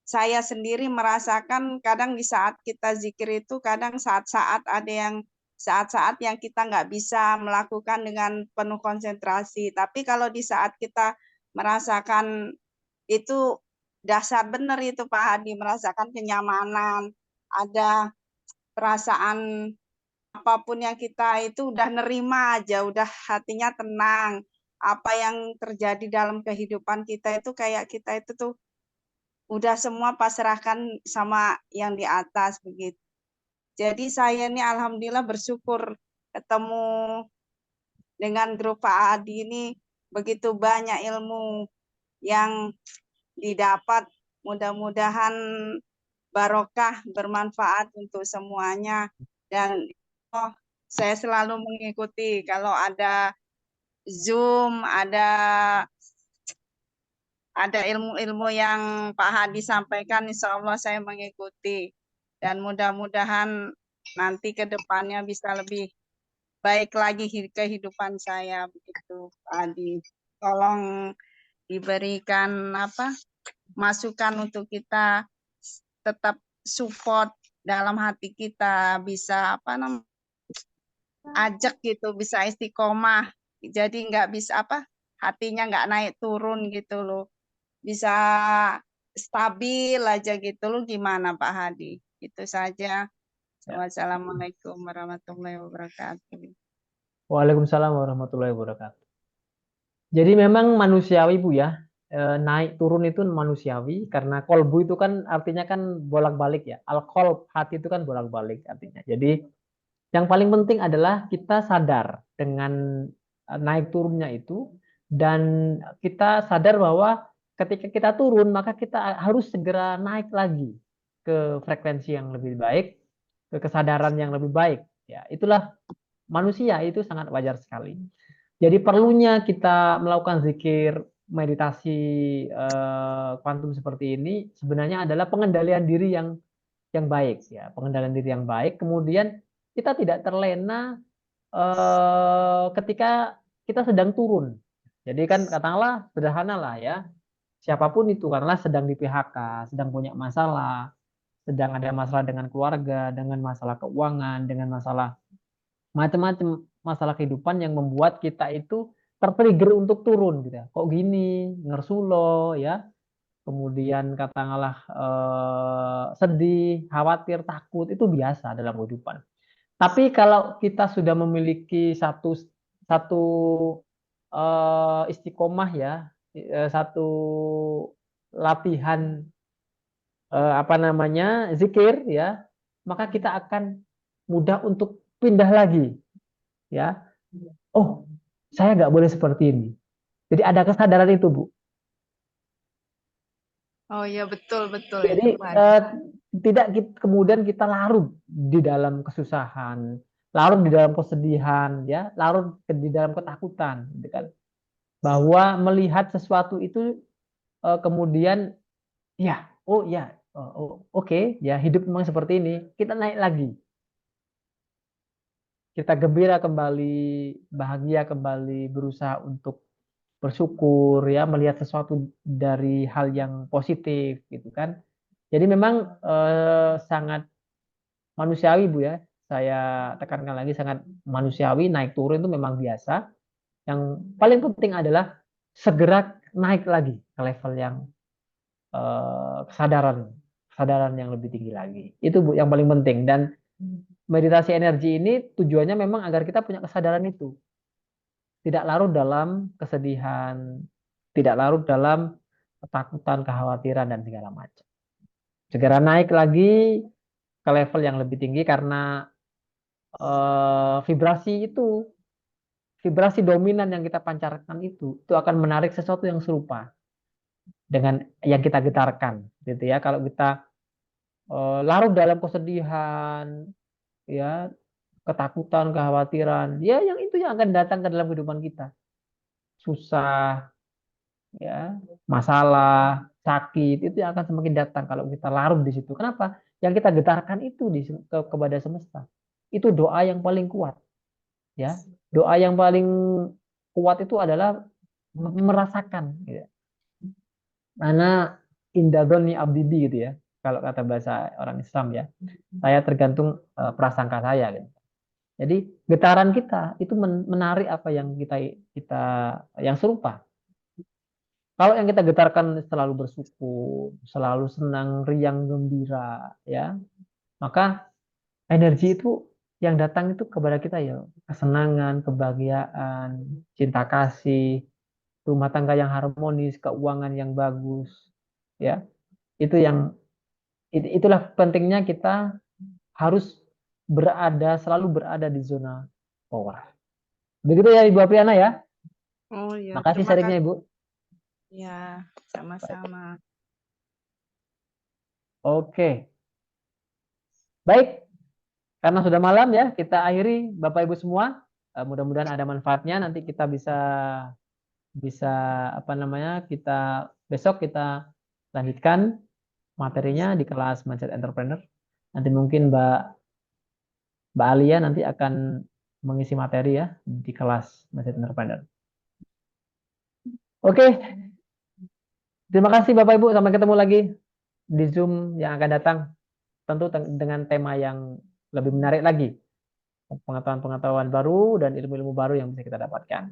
saya sendiri merasakan kadang di saat kita zikir itu kadang saat-saat yang kita nggak bisa melakukan dengan penuh konsentrasi. Tapi kalau di saat kita merasakan itu dasar benar itu Pak Hadi, merasakan kenyamanan, ada perasaan apapun yang kita itu udah nerima aja, udah hatinya tenang. Apa yang terjadi dalam kehidupan kita itu kayak kita itu tuh udah semua pasrahkan sama yang di atas begitu. Jadi saya ini alhamdulillah bersyukur ketemu dengan grup Pak Adi ini, begitu banyak ilmu yang didapat. Mudah-mudahan barokah, bermanfaat untuk semuanya. Dan saya selalu mengikuti kalau ada Zoom, ada ilmu-ilmu yang Pak Hadi sampaikan, insya Allah saya mengikuti. Dan mudah-mudahan nanti ke depannya bisa lebih baik lagi kehidupan saya, begitu Pak Hadi. Tolong diberikan masukan untuk kita tetap support dalam hati kita, bisa ajak gitu, bisa istiqomah. Jadi nggak bisa hatinya nggak naik turun gitu loh. Bisa stabil aja gitu loh, gimana Pak Hadi? Itu saja. Ya. Wassalamualaikum warahmatullahi wabarakatuh. Waalaikumsalam warahmatullahi wabarakatuh. Jadi memang manusiawi Bu ya, naik turun itu manusiawi karena kolbu itu kan artinya kan bolak-balik ya. Al-qalb, hati itu kan bolak-balik artinya. Jadi yang paling penting adalah kita sadar dengan naik turunnya itu, dan kita sadar bahwa ketika kita turun maka kita harus segera naik lagi ke frekuensi yang lebih baik, ke kesadaran yang lebih baik. Ya, itulah manusia, itu sangat wajar sekali. Jadi perlunya kita melakukan zikir, meditasi kuantum seperti ini sebenarnya adalah pengendalian diri yang baik ya, pengendalian diri yang baik. Kemudian kita tidak terlena ketika kita sedang turun. Jadi kan katakanlah sederhana lah ya, siapapun itu katakanlah sedang di PHK, sedang punya masalah, sedang ada masalah dengan keluarga, dengan masalah keuangan, dengan masalah macam-macam masalah kehidupan yang membuat kita itu tertrigger untuk turun gitu ya. Kok gini, ngersulo ya. Kemudian katakanlah sedih, khawatir, takut itu biasa dalam kehidupan. Tapi kalau kita sudah memiliki satu satu istiqomah ya, satu latihan zikir ya, maka kita akan mudah untuk pindah lagi ya. Oh, saya nggak boleh seperti ini. Jadi ada kesadaran itu, Bu. Oh iya, betul itu Jadi Pak Hadi. tidak kemudian kita larut di dalam kesusahan, larut di dalam kesedihan, ya, larut di dalam ketakutan, gitu kan. Bahwa melihat sesuatu itu kemudian, ya, oh ya, oke, ya hidup memang seperti ini. Kita naik lagi, kita gembira kembali, bahagia kembali, berusaha untuk bersyukur, ya, melihat sesuatu dari hal yang positif, gitu kan. Jadi memang sangat manusiawi Bu ya. Saya tekankan lagi, sangat manusiawi, naik turun itu memang biasa. Yang paling penting adalah segera naik lagi ke level yang kesadaran yang lebih tinggi lagi. Itu Bu yang paling penting. Dan meditasi energi ini tujuannya memang agar kita punya kesadaran itu. Tidak larut dalam kesedihan, tidak larut dalam ketakutan, kekhawatiran dan segala macam. Segera naik lagi ke level yang lebih tinggi karena vibrasi itu, vibrasi dominan yang kita pancarkan itu akan menarik sesuatu yang serupa dengan yang kita getarkan, gitu ya. Kalau kita larut dalam kesedihan, ya, ketakutan, kekhawatiran, ya yang itu yang akan datang ke dalam kehidupan kita. Susah, ya, masalah, sakit, itu yang akan semakin datang kalau kita larut di situ. Kenapa? Yang kita getarkan itu kepada semesta. Itu doa yang paling kuat. Ya, doa yang paling kuat itu adalah merasakan, gitu. Karena indadoni abdibi gitu ya, kalau kata bahasa orang Islam ya, saya tergantung prasangka saya gitu. Jadi getaran kita itu menarik apa yang kita yang serupa. Kalau yang kita getarkan selalu bersyukur, selalu senang, riang, gembira, ya, maka energi itu yang datang itu kepada kita ya kesenangan, kebahagiaan, cinta kasih, rumah tangga yang harmonis, keuangan yang bagus, ya. Itu yang itulah pentingnya kita harus selalu berada di zona power. Begitu ya Ibu Apriana ya. Oh iya, Makasih terima sharingnya kasih. Ibu. Ya, sama-sama. Oke, baik. Karena sudah malam ya, kita akhiri Bapak Ibu semua. mudah-mudahan ada manfaatnya. Nanti kita bisa apa namanya, kita besok kita lanjutkan materinya di kelas Mindset Entrepreneur. Nanti mungkin Mbak Alia nanti akan mengisi materi ya di kelas Mindset Entrepreneur. Oke, terima kasih Bapak Ibu. Sampai ketemu lagi di Zoom yang akan datang. Tentu dengan tema yang lebih menarik lagi. Pengetahuan-pengetahuan baru dan ilmu-ilmu baru yang bisa kita dapatkan.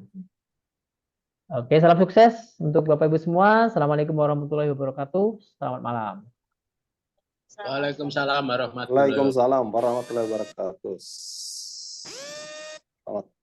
Oke, salam sukses untuk Bapak Ibu semua. Assalamualaikum warahmatullahi wabarakatuh. Selamat malam. Waalaikumsalam warahmatullahi wabarakatuh. Waalaikumsalam warahmatullahi wabarakatuh. Selamat